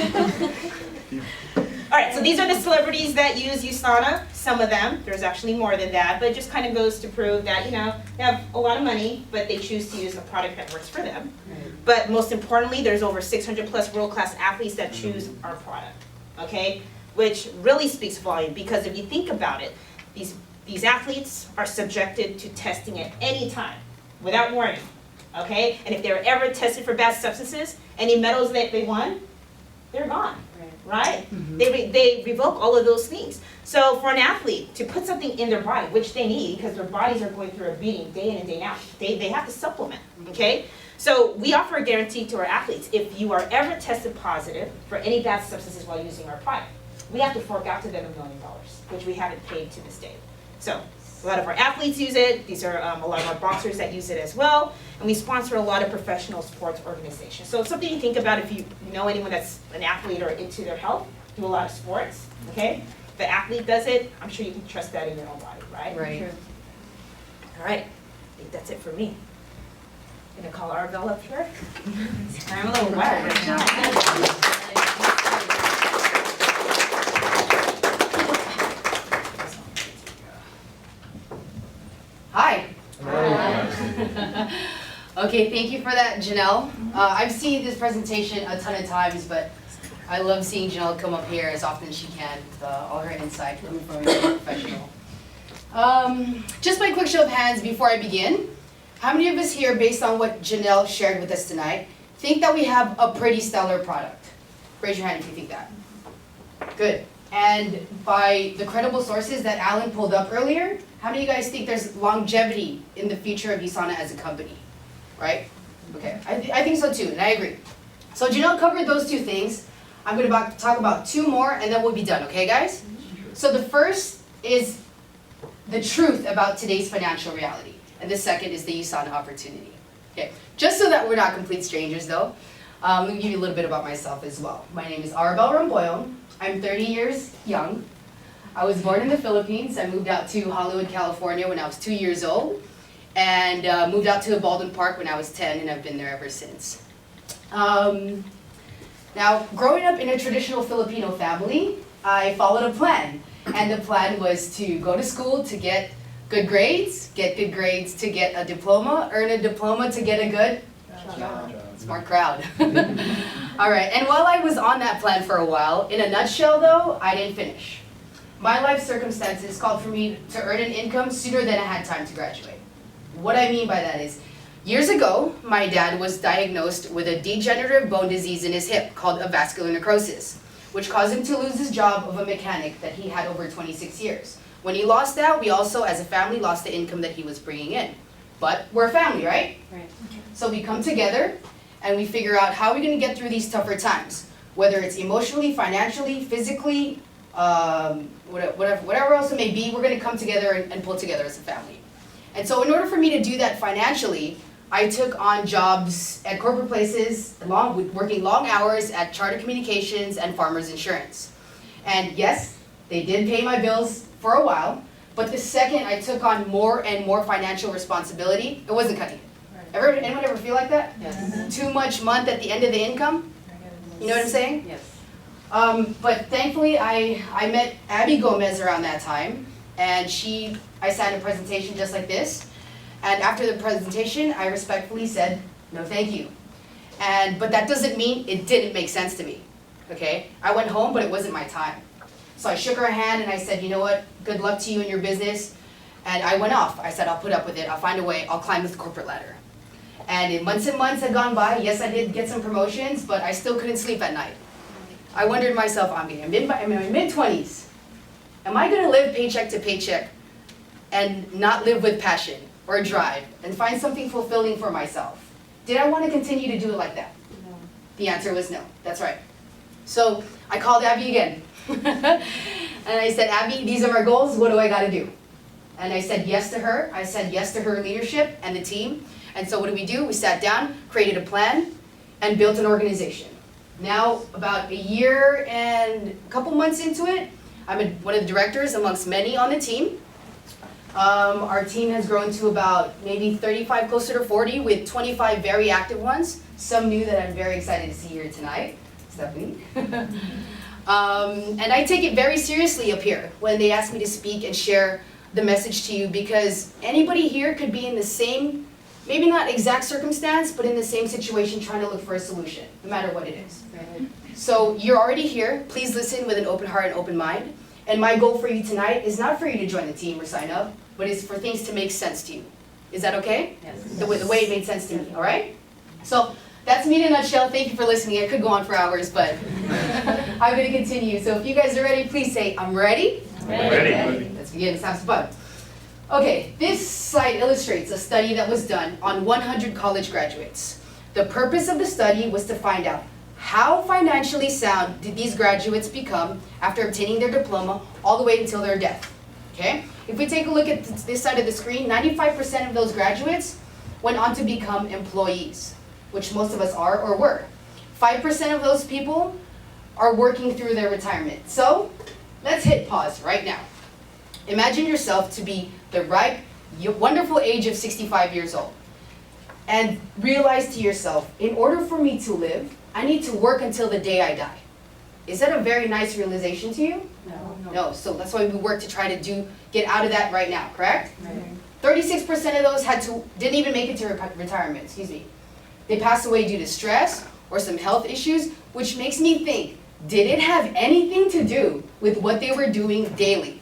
All right, so these are the celebrities that use USANA. Some of them, there's actually more than that, but it just kind of goes to prove that, they have a lot of money, but they choose to use a product that works for them. But most importantly, there's over 600 plus world-class athletes that choose our product, okay? Which really speaks volume, because if you think about it, these athletes are subjected to testing at any time, without warning, okay? And if they're ever tested for bad substances, any medals that they won, they're gone, right? Mm-hmm. They revoke all of those things. So for an athlete to put something in their body, which they need, because their bodies are going through a beating day in and day out, they have to supplement, okay? So we offer a guarantee to our athletes. If you are ever tested positive for any bad substances while using our product, we have to fork out to them $1 million, which we haven't paid to this day. So a lot of our athletes use it. These are a lot of our boxers that use it as well. And we sponsor a lot of professional sports organizations. So it's something you think about if you know anyone that's an athlete or into their health, do a lot of sports, okay? If the athlete does it, I'm sure you can trust that in your own body, right? Right. True. All right, I think that's it for me. I'm gonna call Arabelle up here. I'm a little wet right now. Hi. Okay, thank you for that, Jeanelle. I've seen this presentation a ton of times, but I love seeing Jeanelle come up here as often as she can with all her insight coming from a professional. Just by quick show of hands before I begin, how many of us here, based on what Jeanelle shared with us tonight, think that we have a pretty stellar product? Raise your hand if you think that. Good. And by the credible sources that Alan pulled up earlier, how many of you guys think there's longevity in the future of USANA as a company? Right? Okay, I think so too, and I agree. So Jeanelle covered those 2 things. I'm going to talk about 2 more, and then we'll be done, okay guys? So the first is the truth about today's financial reality, and the second is the USANA opportunity. Okay, just so that we're not complete strangers though, let me give you a little bit about myself as well. My name is Arabelle Ramboyong. I'm 30 years young. I was born in the Philippines. I moved out to Hollywood, California when I was 2 years old, and moved out to Baldwin Park when I was 10, and I've been there ever since. Now, growing up in a traditional Filipino family, I followed a plan. And the plan was to go to school to get good grades to get a diploma, earn a diploma to get a good smart crowd. All right, and while I was on that plan for a while, in a nutshell though, I didn't finish. My life circumstances called for me to earn an income sooner than I had time to graduate. What I mean by that is, years ago, my dad was diagnosed with a degenerative bone disease in his hip called avascular necrosis, which caused him to lose his job of a mechanic that he had over 26 years. When he lost that, we also, as a family, lost the income that he was bringing in. But we're a family, right? Right. So we come together and we figure out how we're gonna get through these tougher times, whether it's emotionally, financially, physically, whatever else it may be, we're gonna come together and pull together as a family. And so in order for me to do that financially, I took on jobs at corporate places, working long hours at Charter Communications and Farmers Insurance. And yes, they did pay my bills for a while, but the second I took on more and more financial responsibility, it wasn't cutting it. Anyone ever feel like that? Yes. Too much month at the end of the income? You know what I'm saying? Yes. But thankfully, I met Abby Gomez around that time, and I sat in a presentation just like this, and after the presentation, I respectfully said, no thank you. But that doesn't mean it didn't make sense to me, okay? I went home, but it wasn't my time. So I shook her hand and I said, you know what, good luck to you in your business, and I went off. I said, I'll put up with it, I'll find a way, I'll climb this corporate ladder. And months had gone by. Yes, I did get some promotions, but I still couldn't sleep at night. I wondered myself, I'm in my mid-20s. Am I gonna live paycheck to paycheck and not live with passion or drive and find something fulfilling for myself? Did I wanna continue to do it like that? No. The answer was no, that's right. So I called Abby again. And I said, Abby, these are our goals, what do I gotta do? And I said yes to her, I said yes to her leadership and the team. And so what did? We sat down, created a plan, and built an organization. Now, about a year and a couple months into it, I'm one of the directors amongst many on the team. Our team has grown to about maybe 35, closer to 40, with 25 very active ones. Some new that I'm very excited to see here tonight. Stephanie. And I take it very seriously up here when they ask me to speak and share the message to you, because anybody here could be in the same, maybe not exact circumstance, but in the same situation trying to look for a solution, no matter what it is. Right. So you're already here, please listen with an open heart and open mind. And my goal for you tonight is not for you to join the team or sign up, but it's for things to make sense to you. Is that okay? Yes. The way it made sense to me, all right? So that's me in a nutshell. Thank you for listening. I could go on for hours, but I'm going to continue. So if you guys are ready, please say, I'm ready. Ready. Let's begin. Let's have some fun. Okay, this slide illustrates a study that was done on 100 college graduates. The purpose of the study was to find out how financially sound did these graduates become after obtaining their diploma all the way until their death. Okay? If we take a look at this side of the screen, 95% of those graduates went on to become employees, which most of us are or were. 5% of those people are working through their retirement. So let's hit pause right now. Imagine yourself to be the ripe, wonderful age of 65 years old, and realize to yourself, in order for me to live, I need to work until the day I die. Is that a very nice realization to you? No. No, so that's why we work to try to get out of that right now, correct? Right. 36% of those didn't even make it to retirement, excuse me. They passed away due to stress or some health issues, which makes me think, did it have anything to do with what they were doing daily?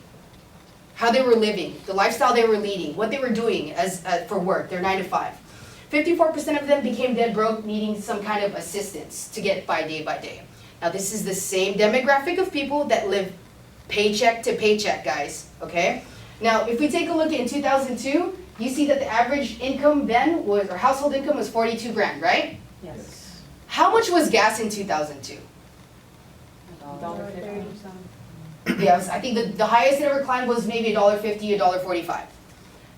How they were living, the lifestyle they were leading, what they were doing for work, their 9 to 5. 54% of them became dead broke, needing some kind of assistance to get by day by day. Now this is the same demographic of people that live paycheck to paycheck, guys, okay? Now if we take a look in 2002, you see that the average income then was, or household income was 42 grand, right? Yes. How much was gas in 2002? $1.50 or something. Yes, I think the highest it ever climbed was maybe $1.50, $1.45.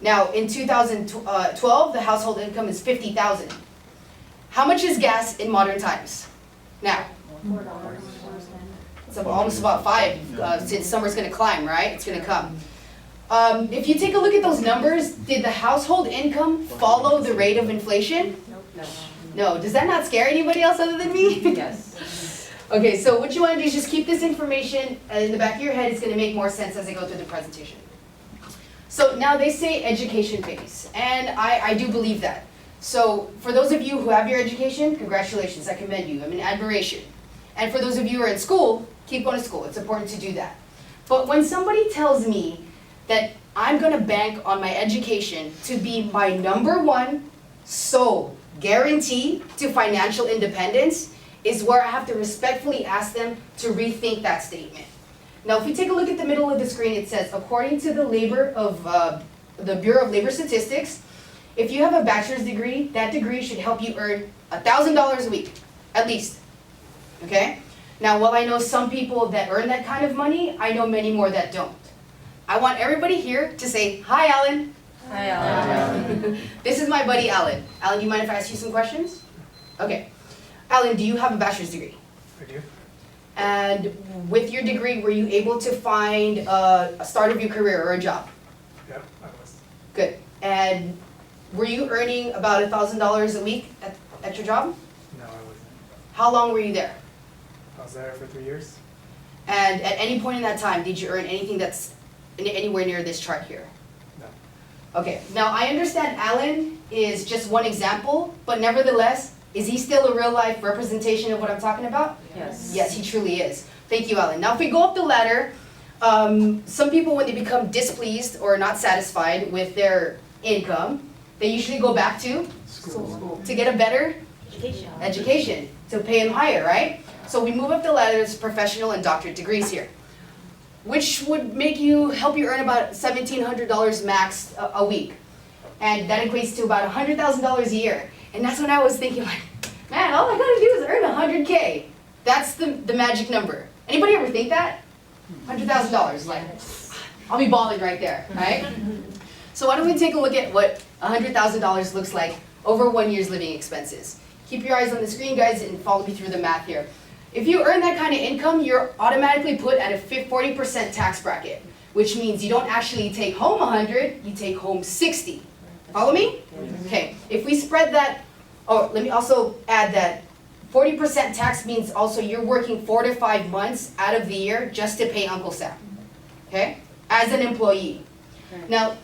Now, in 2012, the household income is $50,000. How much is gas in modern times? Now, $4. it's almost about $5, since summer's gonna climb, right? It's gonna come. If you take a look at those numbers, did the household income follow the rate of inflation? No. No. Does that not scare anybody else other than me? Yes. Okay, so what you want to do is just keep this information in the back of your head. It's going to make more sense as I go through the presentation. So now they say education pays, and I do believe that. So for those of you who have your education, congratulations, I commend you. I'm in admiration. And for those of you who are in school, keep going to school. It's important to do that. But when somebody tells me that I'm going to bank on my education to be my #1 sole guarantee to financial independence, is where I have to respectfully ask them to rethink that statement. Now, if we take a look at the middle of the screen, it says, according to the the Bureau of Labor Statistics, if you have a bachelor's degree, that degree should help you earn $1,000 a week, at least. Okay? Now, while I know some people that earn that kind of money, I know many more that don't. I want everybody here to say, hi, Alan. Hi, Alan. This is my buddy, Alan. Alan, do you mind if I ask you some questions? Okay. Alan, do you have a bachelor's degree? I do. And with your degree, were you able to find a start of your career or a job? Yeah, I was. Good. And were you earning about $1,000 a week at your job? No, I wasn't. How long were you there? I was there for 3 years. And at any point in that time, did you earn anything that's anywhere near this chart here? No. Okay. Now, I understand Alan is just one example, but nevertheless, is he still a real-life representation of what I'm talking about? Yes. Yes, he truly is. Thank you, Alan. Now, if we go up the ladder, some people, when they become displeased or not satisfied with their income, they usually go back to School. to get a better education, to pay them higher, right? So we move up the ladder to professional and doctorate degrees here, which would help you earn about $1,700 max a week. And that equates to about $100,000 a year. And that's when I was thinking, like, man, all I gotta do is earn $100K. That's the magic number. Anybody ever think that? $100,000, like, I'll be balling right there, right? So why don't we take a look at what $100,000 looks like over 1 year's living expenses. Keep your eyes on the screen, guys, and follow me through the math here. If you earn that kind of income, you're automatically put at a 40% tax bracket, which means you don't actually take home 100, you take home 60. Follow me? Okay, if we spread that, oh, let me also add that 40% tax means also you're working 4 to 5 months out of the year just to pay Uncle Sam, okay, as an employee. Now,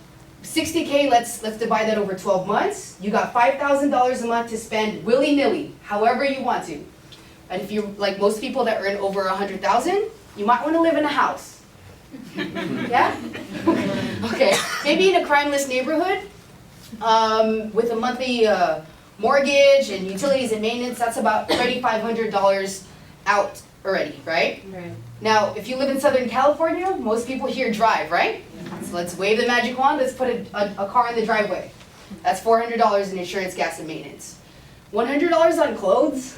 60K, let's divide that over 12 months. You got $5,000 a month to spend willy-nilly, however you want to. And if you're like most people that earn over 100,000, you might want to live in a house. Yeah? Okay, maybe in a crimeless neighborhood, with a monthly mortgage and utilities and maintenance, that's about $3,500 out already, right? Right. Now, if you live in Southern California, most people here drive, right? So let's wave the magic wand, let's put a car in the driveway. That's $400 in insurance, gas, and maintenance. $100 on clothes?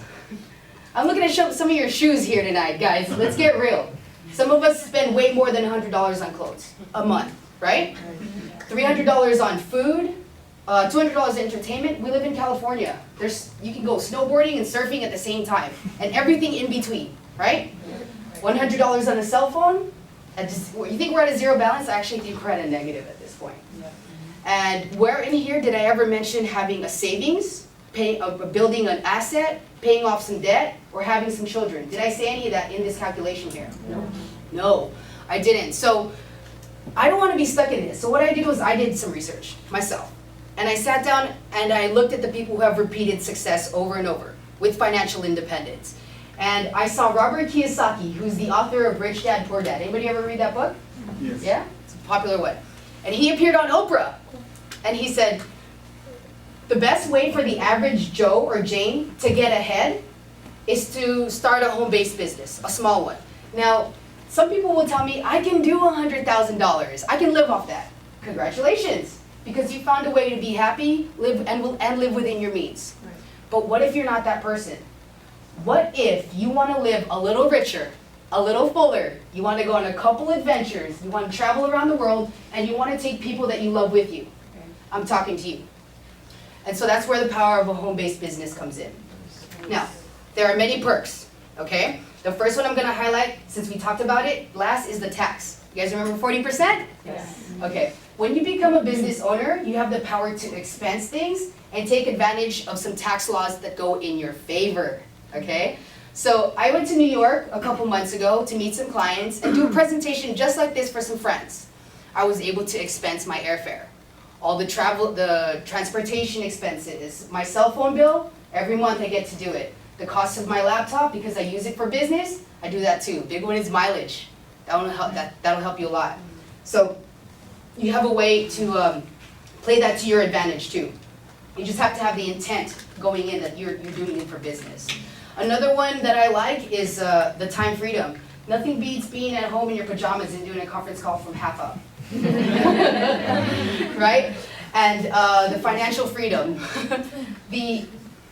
I'm looking at some of your shoes here tonight, guys. Let's get real. Some of us spend way more than $100 on clothes a month, right? $300 on food, $200 entertainment. We live in California. You can go snowboarding and surfing at the same time, and everything in between, right? $100 on a cell phone. You think we're at a zero balance? I actually think we're at a negative at this point. And where in here did I ever mention having a savings, building an asset, paying off some debt, or having some children? Did I say any of that in this calculation here? No. No, I didn't. So I don't want to be stuck in this. So what I did was I did some research myself. And I sat down and I looked at the people who have repeated success over and over with financial independence. And I saw Robert Kiyosaki, who's the author of Rich Dad, Poor Dad. Anybody ever read that book? Yes. Yeah? It's a popular one. And he appeared on Oprah. And he said, the best way for the average Joe or Jane to get ahead is to start a home-based business, a small one. Now, some people will tell me, I can do $100,000. I can live off that. Congratulations, because you found a way to be happy, live within your means. Right. But what if you're not that person? What if you want to live a little richer, a little fuller, you want to go on a couple adventures, you want to travel around the world, and you want to take people that you love with you? I'm talking to you. And so that's where the power of a home-based business comes in. Now, there are many perks, okay? The first one I'm going to highlight, since we talked about it last, is the tax. You guys remember 40%? Yes. Okay. When you become a business owner, you have the power to expense things and take advantage of some tax laws that go in your favor, okay? So I went to New York a couple months ago to meet some clients and do a presentation just like this for some friends. I was able to expense my airfare, all the travel, the transportation expenses, my cell phone bill, every month I get to do it. The cost of my laptop, because I use it for business, I do that too. Big one is mileage. That'll help you a lot. So you have a way to play that to your advantage too. You just have to have the intent going in that you're doing it for business. Another one that I like is the time freedom. Nothing beats being at home in your pajamas and doing a conference call from half up. Right? And the financial freedom. You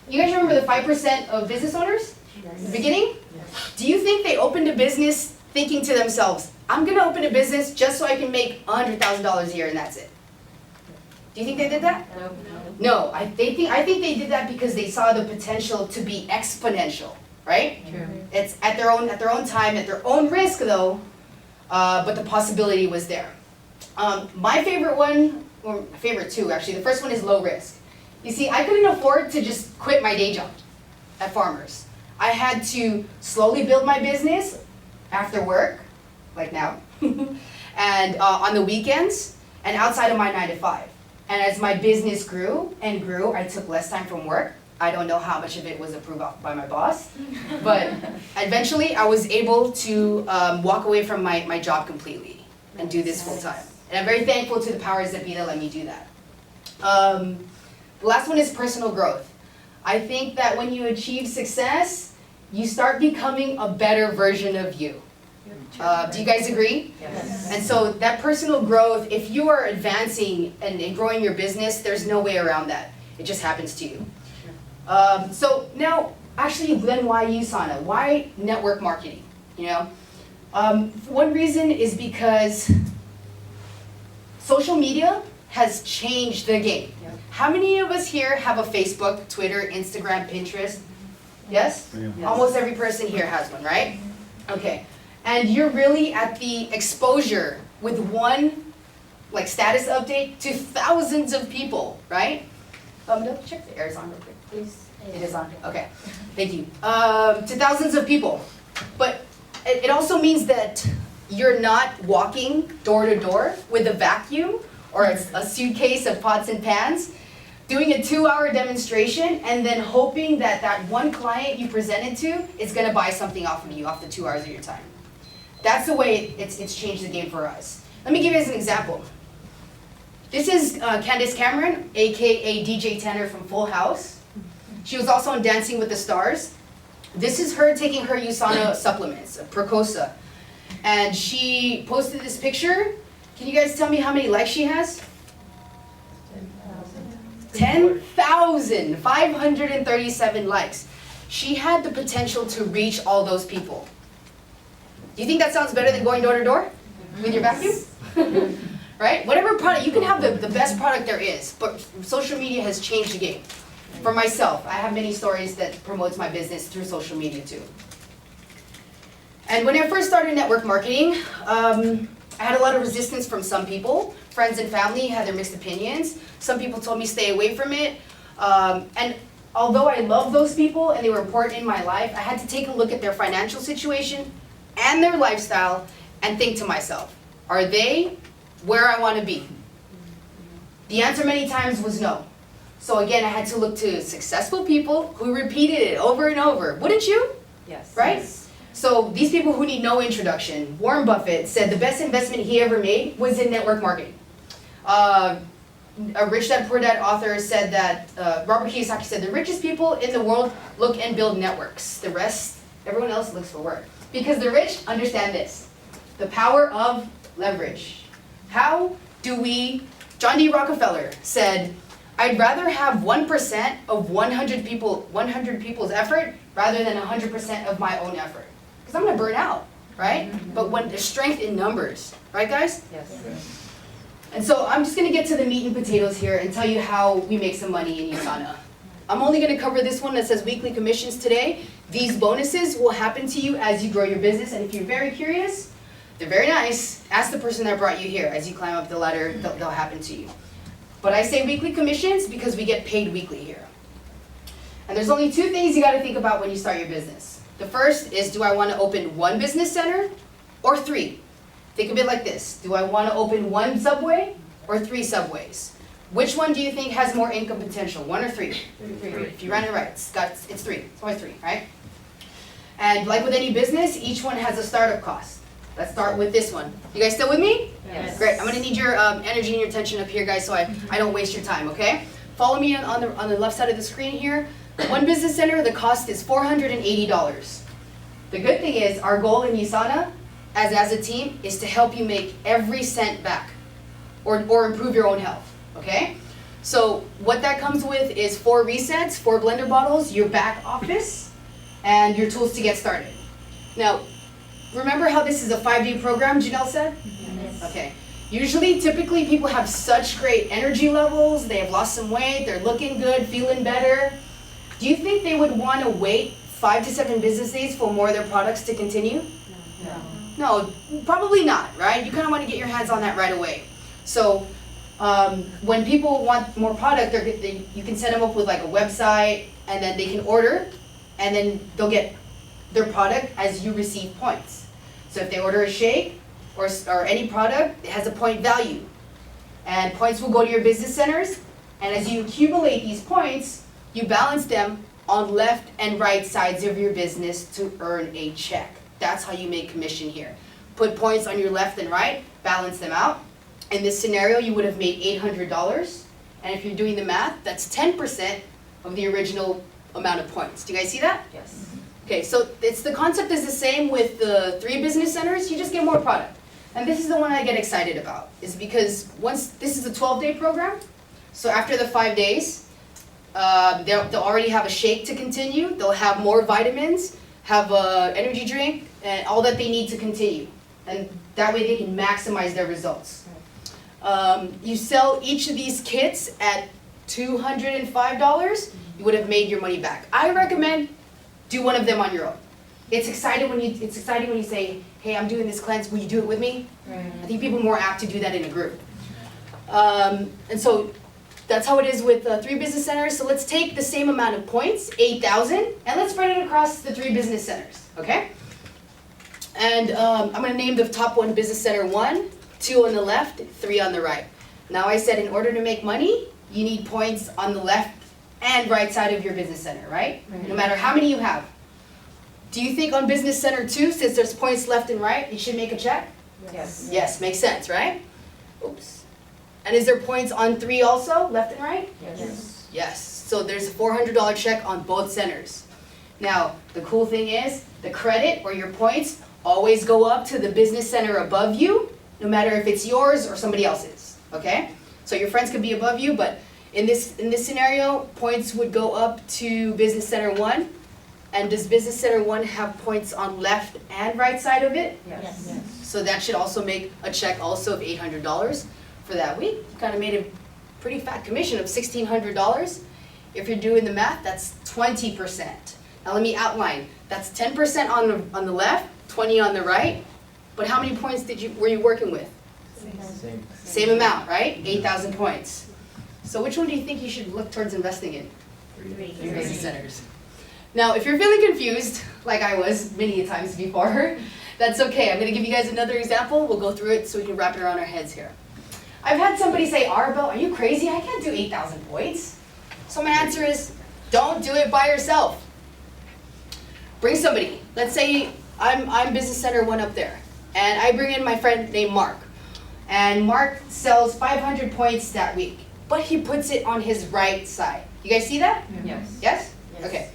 guys remember the 5% of business owners? Yes. The beginning? Yes. Do you think they opened a business thinking to themselves, I'm gonna open a business just so I can make $100,000 a year and that's it? Do you think they did that? No, I think they did that because they saw the potential to be exponential, right? True. It's at their own time, at their own risk though, but the possibility was there. My favorite one, or favorite two actually, the first one is low risk. You see, I couldn't afford to just quit my day job at Farmers. I had to slowly build my business after work, like now, and on the weekends, and outside of my 9 to 5. And as my business grew and grew, I took less time from work. I don't know how much of it was approved by my boss, but eventually I was able to walk away from my job completely and do this full time. And I'm very thankful to the powers that be that let me do that. The last one is personal growth. I think that when you achieve success, you start becoming a better version of you. Do you guys agree? Yes. And so that personal growth, if you are advancing and growing your business, there's no way around that. It just happens to you. So now, actually, then why USANA? Why network marketing? You know, one reason is because social media has changed the game. Yep. How many of us here have a Facebook, Twitter, Instagram, Pinterest? Yes? Yes. Almost every person here has one, right? Okay. And you're really at the exposure with one status update to thousands of people, right? Check the air is on real quick, please. It is on, okay, thank you. To thousands of people. But it also means that you're not walking door to door with a vacuum or a suitcase of pots and pans, doing a 2-hour demonstration and then hoping that that one client you presented to is gonna buy something off of you, off the 2 hours of your time. That's the way it's changed the game for us. Let me give you guys an example. This is Candace Cameron, aka DJ Tanner from Full House. She was also on Dancing with the Stars. This is her taking her USANA supplements, Procosa. And she posted this picture. Can you guys tell me how many likes she has? 10,537 likes. She had the potential to reach all those people. Do you think that sounds better than going door to door with your vacuum? Right? Whatever product, you can have the best product there is, but social media has changed the game. For myself, I have many stories that promotes my business through social media too. And when I first started network marketing, I had a lot of resistance from some people. Friends and family had their mixed opinions. Some people told me stay away from it. And although I love those people and they were important in my life, I had to take a look at their financial situation and their lifestyle and think to myself, are they where I want to be? The answer many times was no. So again, I had to look to successful people who repeated it over and over. Wouldn't you? Yes. Right? So these people who need no introduction. Warren Buffett said the best investment he ever made was in network marketing. A Rich Dad Poor Dad author said that, Robert Kiyosaki said, the richest people in the world look and build networks. The rest, everyone else looks for work. Because the rich understand this, the power of leverage. How do we, John D. Rockefeller said, I'd rather have 1% of 100 people's effort rather than 100% of my own effort. Because I'm gonna burn out, right? But when there's strength in numbers, right guys? Yes. And so I'm just gonna get to the meat and potatoes here and tell you how we make some money in USANA. I'm only gonna cover this one that says weekly commissions today. These bonuses will happen to you as you grow your business, and if you're very curious, they're very nice. Ask the person that brought you here. As you climb up the ladder, they'll happen to you. But I say weekly commissions because we get paid weekly here. And there's only 2 things you gotta think about when you start your business. The first is, do I want to open one business center or 3? Think of it like this. Do I want to open 1 subway or 3 subways? Which one do you think has more income potential, 1 or 3? 3. If you ran it right, it's 3. It's always 3, right? And like with any business, each one has a startup cost. Let's start with this one. You guys still with me? Yes. Great. I'm gonna need your energy and your attention up here, guys, so I don't waste your time, okay? Follow me on the left side of the screen here. 1 business center, the cost is $480. The good thing is, our goal in USANA, as a team, is to help you make every cent back, or improve your own health, okay? So what that comes with is 4 resets, 4 blender bottles, your back office, and your tools to get started. Now, remember how this is a 5-day program, Jeanelle said? Yes. Okay. Usually, typically, people have such great energy levels, they have lost some weight, they're looking good, feeling better. Do you think they would want to wait 5 to 7 business days for more of their products to continue? No, probably not, right? You kind of want to get your hands on that right away. So, when people want more product, you can set them up with like a website, and then they can order, and then they'll get their product as you receive points. So if they order a shake or any product, it has a point value. And points will go to your business centers, and as you accumulate these points, you balance them on left and right sides of your business to earn a check. That's how you make commission here. Put points on your left and right, balance them out. In this scenario, you would have made $800, and if you're doing the math, that's 10% of the original amount of points. Do you guys see that? Yes. Okay, so the concept is the same with the 3 business centers, you just get more product. And this is the one I get excited about, is because this is a 12-day program, so after the 5 days, they'll already have a shake to continue, they'll have more vitamins, have an energy drink, and all that they need to continue. And that way they can maximize their results. You sell each of these kits at $205, you would have made your money back. I recommend do one of them on your own. It's exciting when you say, hey, I'm doing this cleanse, will you do it with me? Right. I think people are more apt to do that in a group. And so that's how it is with 3 business centers. So let's take the same amount of points, 8,000, and let's spread it across the 3 business centers, okay? And I'm gonna name the top one business center 1, 2 on the left, 3 on the right. Now I said in order to make money, you need points on the left and right side of your business center, right? Right. No matter how many you have. Do you think on business center 2, since there's points left and right, you should make a check? Yes. Yes, makes sense, right? Oops. And is there points on 3 also, left and right? Yes. Yes, so there's a $400 check on both centers. Now, the cool thing is, the credit or your points always go up to the business center above you, no matter if it's yours or somebody else's, okay? So your friends could be above you, but in this scenario, points would go up to business center 1. And does business center 1 have points on left and right side of it? Yes. So that should also make a check also of $800 for that week. You kind of made a pretty fat commission of $1,600. If you're doing the math, that's 20%. Now let me outline. That's 10% on the left, 20 on the right. But how many points were you working with? Same amount, right? 8,000 points. So which one do you think you should look towards investing in? 3 Business centers. Now, if you're feeling confused, like I was many times before, that's okay. I'm going to give you guys another example. We'll go through it so we can wrap it around our heads here. I've had somebody say, Arabelle, are you crazy? I can't do 8,000 points. So my answer is, don't do it by yourself. Bring somebody. Let's say I'm business center 1 up there, and I bring in my friend named Mark. And Mark sells 500 points that week, but he puts it on his right side. You guys see that? Yes. Yes? Yes. Okay.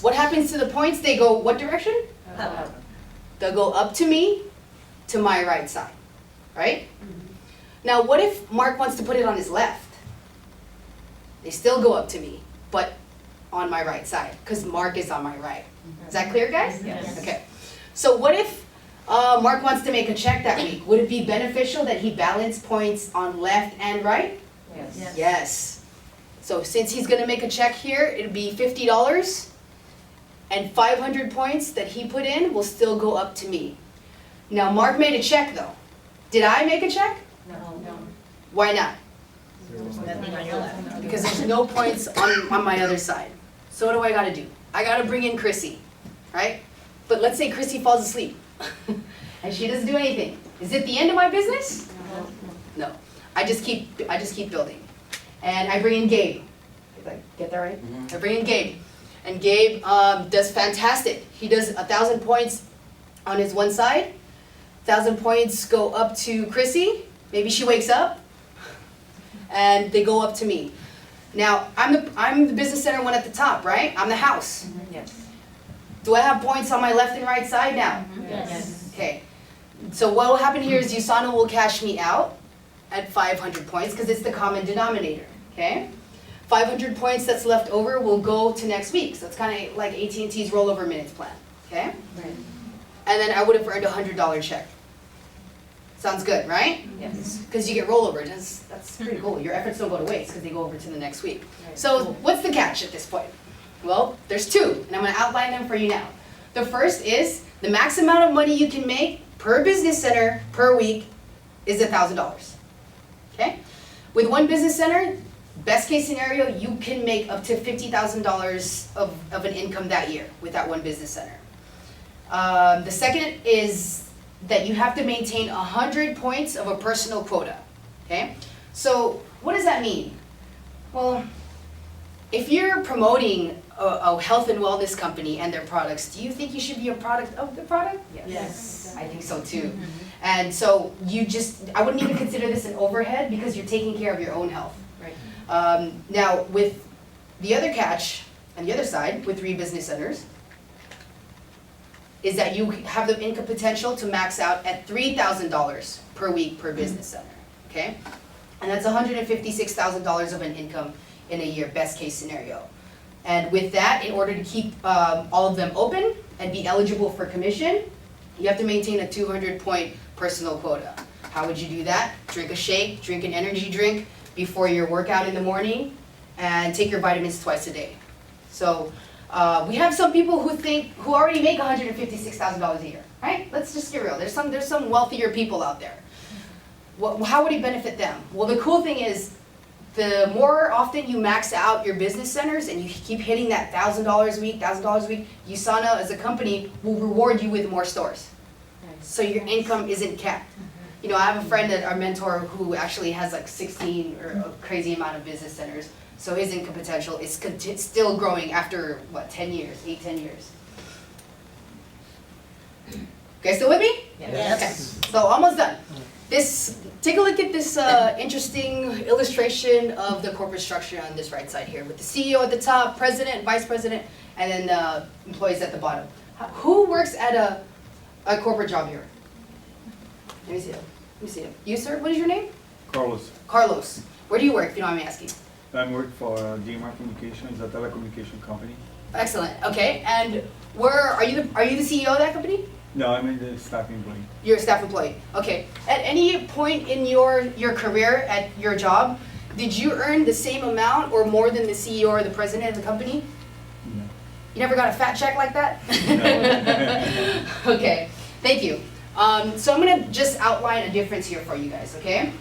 What happens to the points? They go what direction? Up. They'll go up to me, to my right side, right? Now what if Mark wants to put it on his left? They still go up to me, but on my right side, because Mark is on my right. Is that clear, guys? Yes. Okay. So what if Mark wants to make a check that week? Would it be beneficial that he balance points on left and right? Yes. Yes. So since he's gonna make a check here, it'll be $50, and 500 points that he put in will still go up to me. Now Mark made a check though. Did I make a check? No. Why not? Nothing on your left. Because there's no points on my other side. So what do I gotta do? I gotta bring in Chrissy, right? But let's say Chrissy falls asleep and she doesn't do anything. Is it the end of my business? No. I just keep building. And I bring in Gabe. Did I get that right? I bring in Gabe. And Gabe does fantastic. He does 1,000 points on his one side. 1,000 points go up to Chrissy. Maybe she wakes up. And they go up to me. Now, I'm the business center one at the top, right? I'm the house. Yes. Do I have points on my left and right side now? Yes. Okay. So what will happen here is USANA will cash me out at 500 points because it's the common denominator, okay? 500 points that's left over will go to next week. So it's kind of like AT&T's rollover minutes plan, okay? Right. And then I would have earned a $100 check. Sounds good, right? Yes. Because you get rollover. That's pretty cool. Your efforts don't go to waste because they go over to the next week. Right. So what's the catch at this point? Well, there's two, and I'm going to outline them for you now. The first is the max amount of money you can make per business center per week is $1,000. Okay? With one business center, best case scenario, you can make up to $50,000 of an income that year with that one business center. The second is that you have to maintain 100 points of a personal quota. Okay? So what does that mean? Well, if you're promoting a health and wellness company and their products, do you think you should be a product of the product? Yes. I think so too. And so I wouldn't even consider this an overhead because you're taking care of your own health. Right. Now with the other catch, on the other side, with 3 business centers, is that you have the income potential to max out at $3,000 per week per business center, okay? And that's $156,000 of an income in a year, best case scenario. And with that, in order to keep all of them open and be eligible for commission, you have to maintain a 200-point personal quota. How would you do that? Drink a shake, drink an energy drink before your workout in the morning, and take your vitamins twice a day. So we have some people who already make $156,000 a year, right? Let's just get real. There's some wealthier people out there. How would it benefit them? Well, the cool thing is, the more often you max out your business centers and you keep hitting that $1,000 a week, $1,000 a week, USANA as a company will reward you with more stores. So your income isn't capped. You know, I have a friend, our mentor, who actually has like 16 or a crazy amount of business centers. So his income potential is still growing after, what, 10 years, 8-10 years. You guys still with me? Yes. Okay, so almost done. Take a look at this interesting illustration of the corporate structure on this right side here, with the CEO at the top, president, vice president, and then employees at the bottom. Who works at a corporate job here? Let me see him. Let me see him. You, sir? What is your name? Carlos, Carlos. Where do you work, if you don't mind me asking? I work for DMR Communications, a telecommunication company. Excellent. Okay. And are you the CEO of that company? No, I'm in the staff employee. You're a staff employee. Okay. At any point in your career at your job, did you earn the same amount or more than the CEO or the president of the company? No. You never got a fat check like that? Okay. Thank you. So I'm going to just outline a difference here for you guys, okay?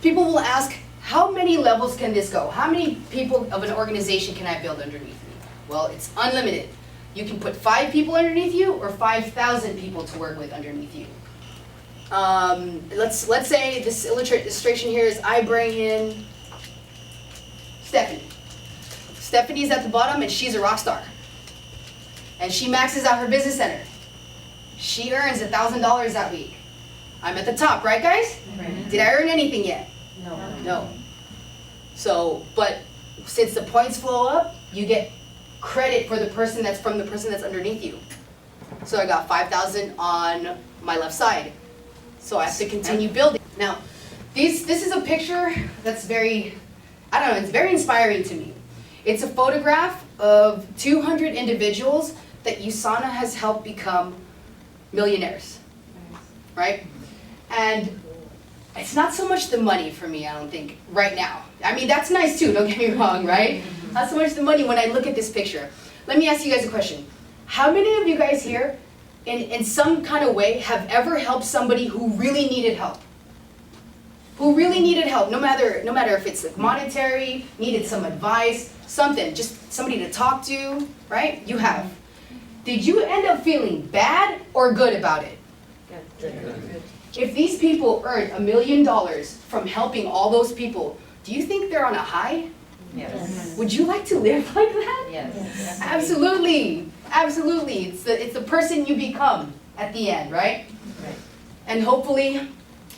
People will ask, how many levels can this go? How many people of an organization can I build underneath me? Well, it's unlimited. You can put 5 people underneath you or 5,000 people to work with underneath you. Let's say this illustration here is I bring in Stephanie. Stephanie's at the bottom and she's a rock star. And she maxes out her business center. She earns $1,000 that week. I'm at the top, right guys? Right. Did I earn anything yet? No. No. So, but since the points flow up, you get credit for the person that's underneath you. So I got 5,000 on my left side. So I have to continue building. Now, this is a picture that's very, I don't know, it's very inspiring to me. It's a photograph of 200 individuals that USANA has helped become millionaires, right? And it's not so much the money for me, I don't think, right now. I mean, that's nice too, don't get me wrong, right? Not so much the money when I look at this picture. Let me ask you guys a question. How many of you guys here, in some kind of way, have ever helped somebody who really needed help? Who really needed help, no matter if it's like monetary, needed some advice, something, just somebody to talk to, right? You have. did you end up feeling bad or good about it? If these people earned $1 million from helping all those people, do you think they're on a high? Yes. Would you like to live like that? Yes. Absolutely, absolutely. It's the person you become at the end, right? Right. And hopefully,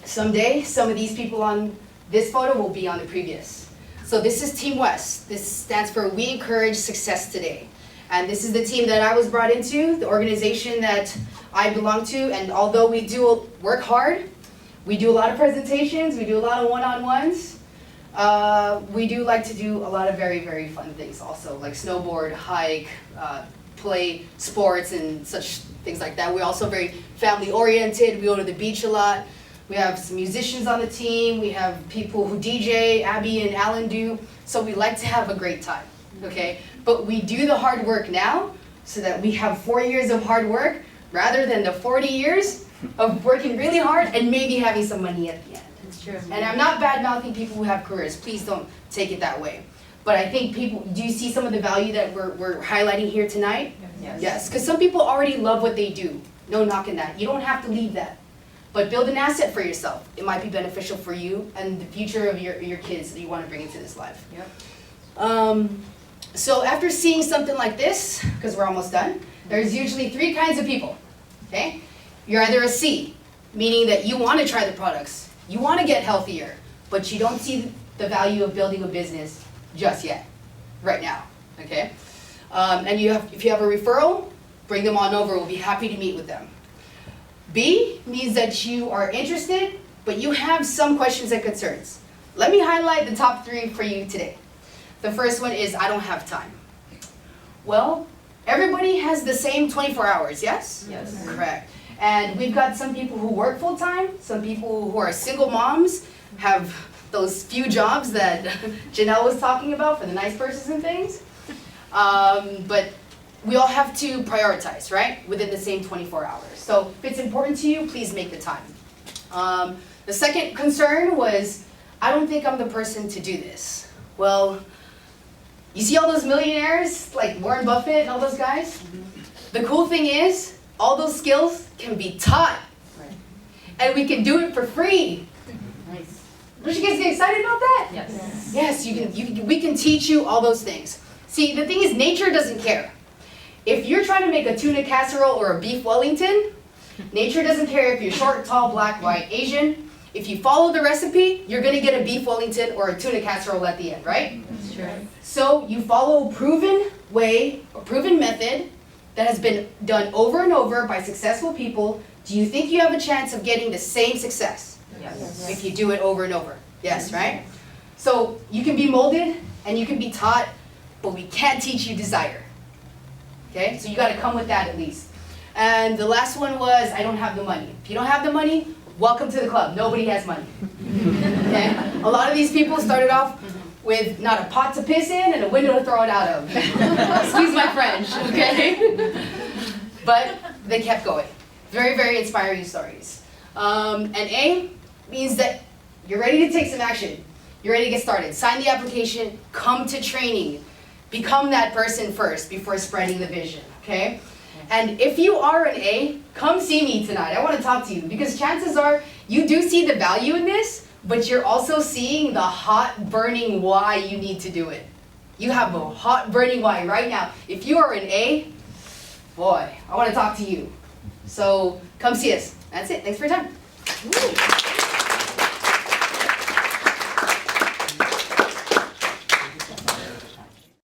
someday, some of these people on this photo will be on the previous. So this is Team West. This stands for We Encourage Success Today. And this is the team that I was brought into, the organization that I belong to. And although we do work hard, we do a lot of presentations, we do a lot of one-on-ones. We do like to do a lot of very, very fun things also, like snowboard, hike, play sports and such things like that. We're also very family-oriented. We go to the beach a lot. We have some musicians on the team. We have people who DJ, Abby and Alan do. So we like to have a great time, okay? But we do the hard work now so that we have 4 years of hard work rather than the 40 years of working really hard and maybe having some money at the end. It's true. And I'm not bad-mouthing people who have careers. Please don't take it that way. But I think people, do you see some of the value that we're highlighting here tonight? Yes. Yes, because some people already love what they do. No knocking that. You don't have to leave that. But build an asset for yourself. It might be beneficial for you and the future of your kids that you want to bring into this life. Yep. So after seeing something like this, because we're almost done, there's usually 3 kinds of people, okay? You're either a C, meaning that you want to try the products, you want to get healthier, but you don't see the value of building a business just yet, right now, okay? And if you have a referral, bring them on over, we'll be happy to meet with them. B means that you are interested, but you have some questions and concerns. Let me highlight the top 3 for you today. The first one is, I don't have time. Well, everybody has the same 24 hours, yes? Yes. Correct. And we've got some people who work full-time, some people who are single moms, have those few jobs that Jeanelle was talking about for the nice purses and things. But we all have to prioritize, right? Within the same 24 hours. So if it's important to you, please make the time. The second concern was, I don't think I'm the person to do this. Well, you see all those millionaires, like Warren Buffett and all those guys? The cool thing is, all those skills can be taught. Right. And we can do it for free. Nice. Don't you guys get excited about that? Yes. Yes, we can teach you all those things. See, the thing is, nature doesn't care. If you're trying to make a tuna casserole or a beef Wellington, nature doesn't care if you're short, tall, black, white, Asian. If you follow the recipe, you're gonna get a beef Wellington or a tuna casserole at the end, right? That's true. So you follow a proven way, a proven method that has been done over and over by successful people. Do you think you have a chance of getting the same success Yes. if you do it over and over? Yes, right? So you can be molded and you can be taught, but we can't teach you desire. Okay, so you gotta come with that at least. And the last one was, I don't have the money. If you don't have the money, welcome to the club. Nobody has money. Okay? A lot of these people started off with not a pot to piss in and a window to throw it out of. Excuse my French, okay? But they kept going. Very, very inspiring stories. And A means that you're ready to take some action. You're ready to get started. Sign the application, come to training. Become that person first before spreading the vision, okay? And if you are an A, come see me tonight. I want to talk to you because chances are you do see the value in this, but you're also seeing the hot burning why you need to do it. You have a hot burning why right now. If you are an A, boy, I want to talk to you. So come see us. That's it. Thanks for your time. Woo.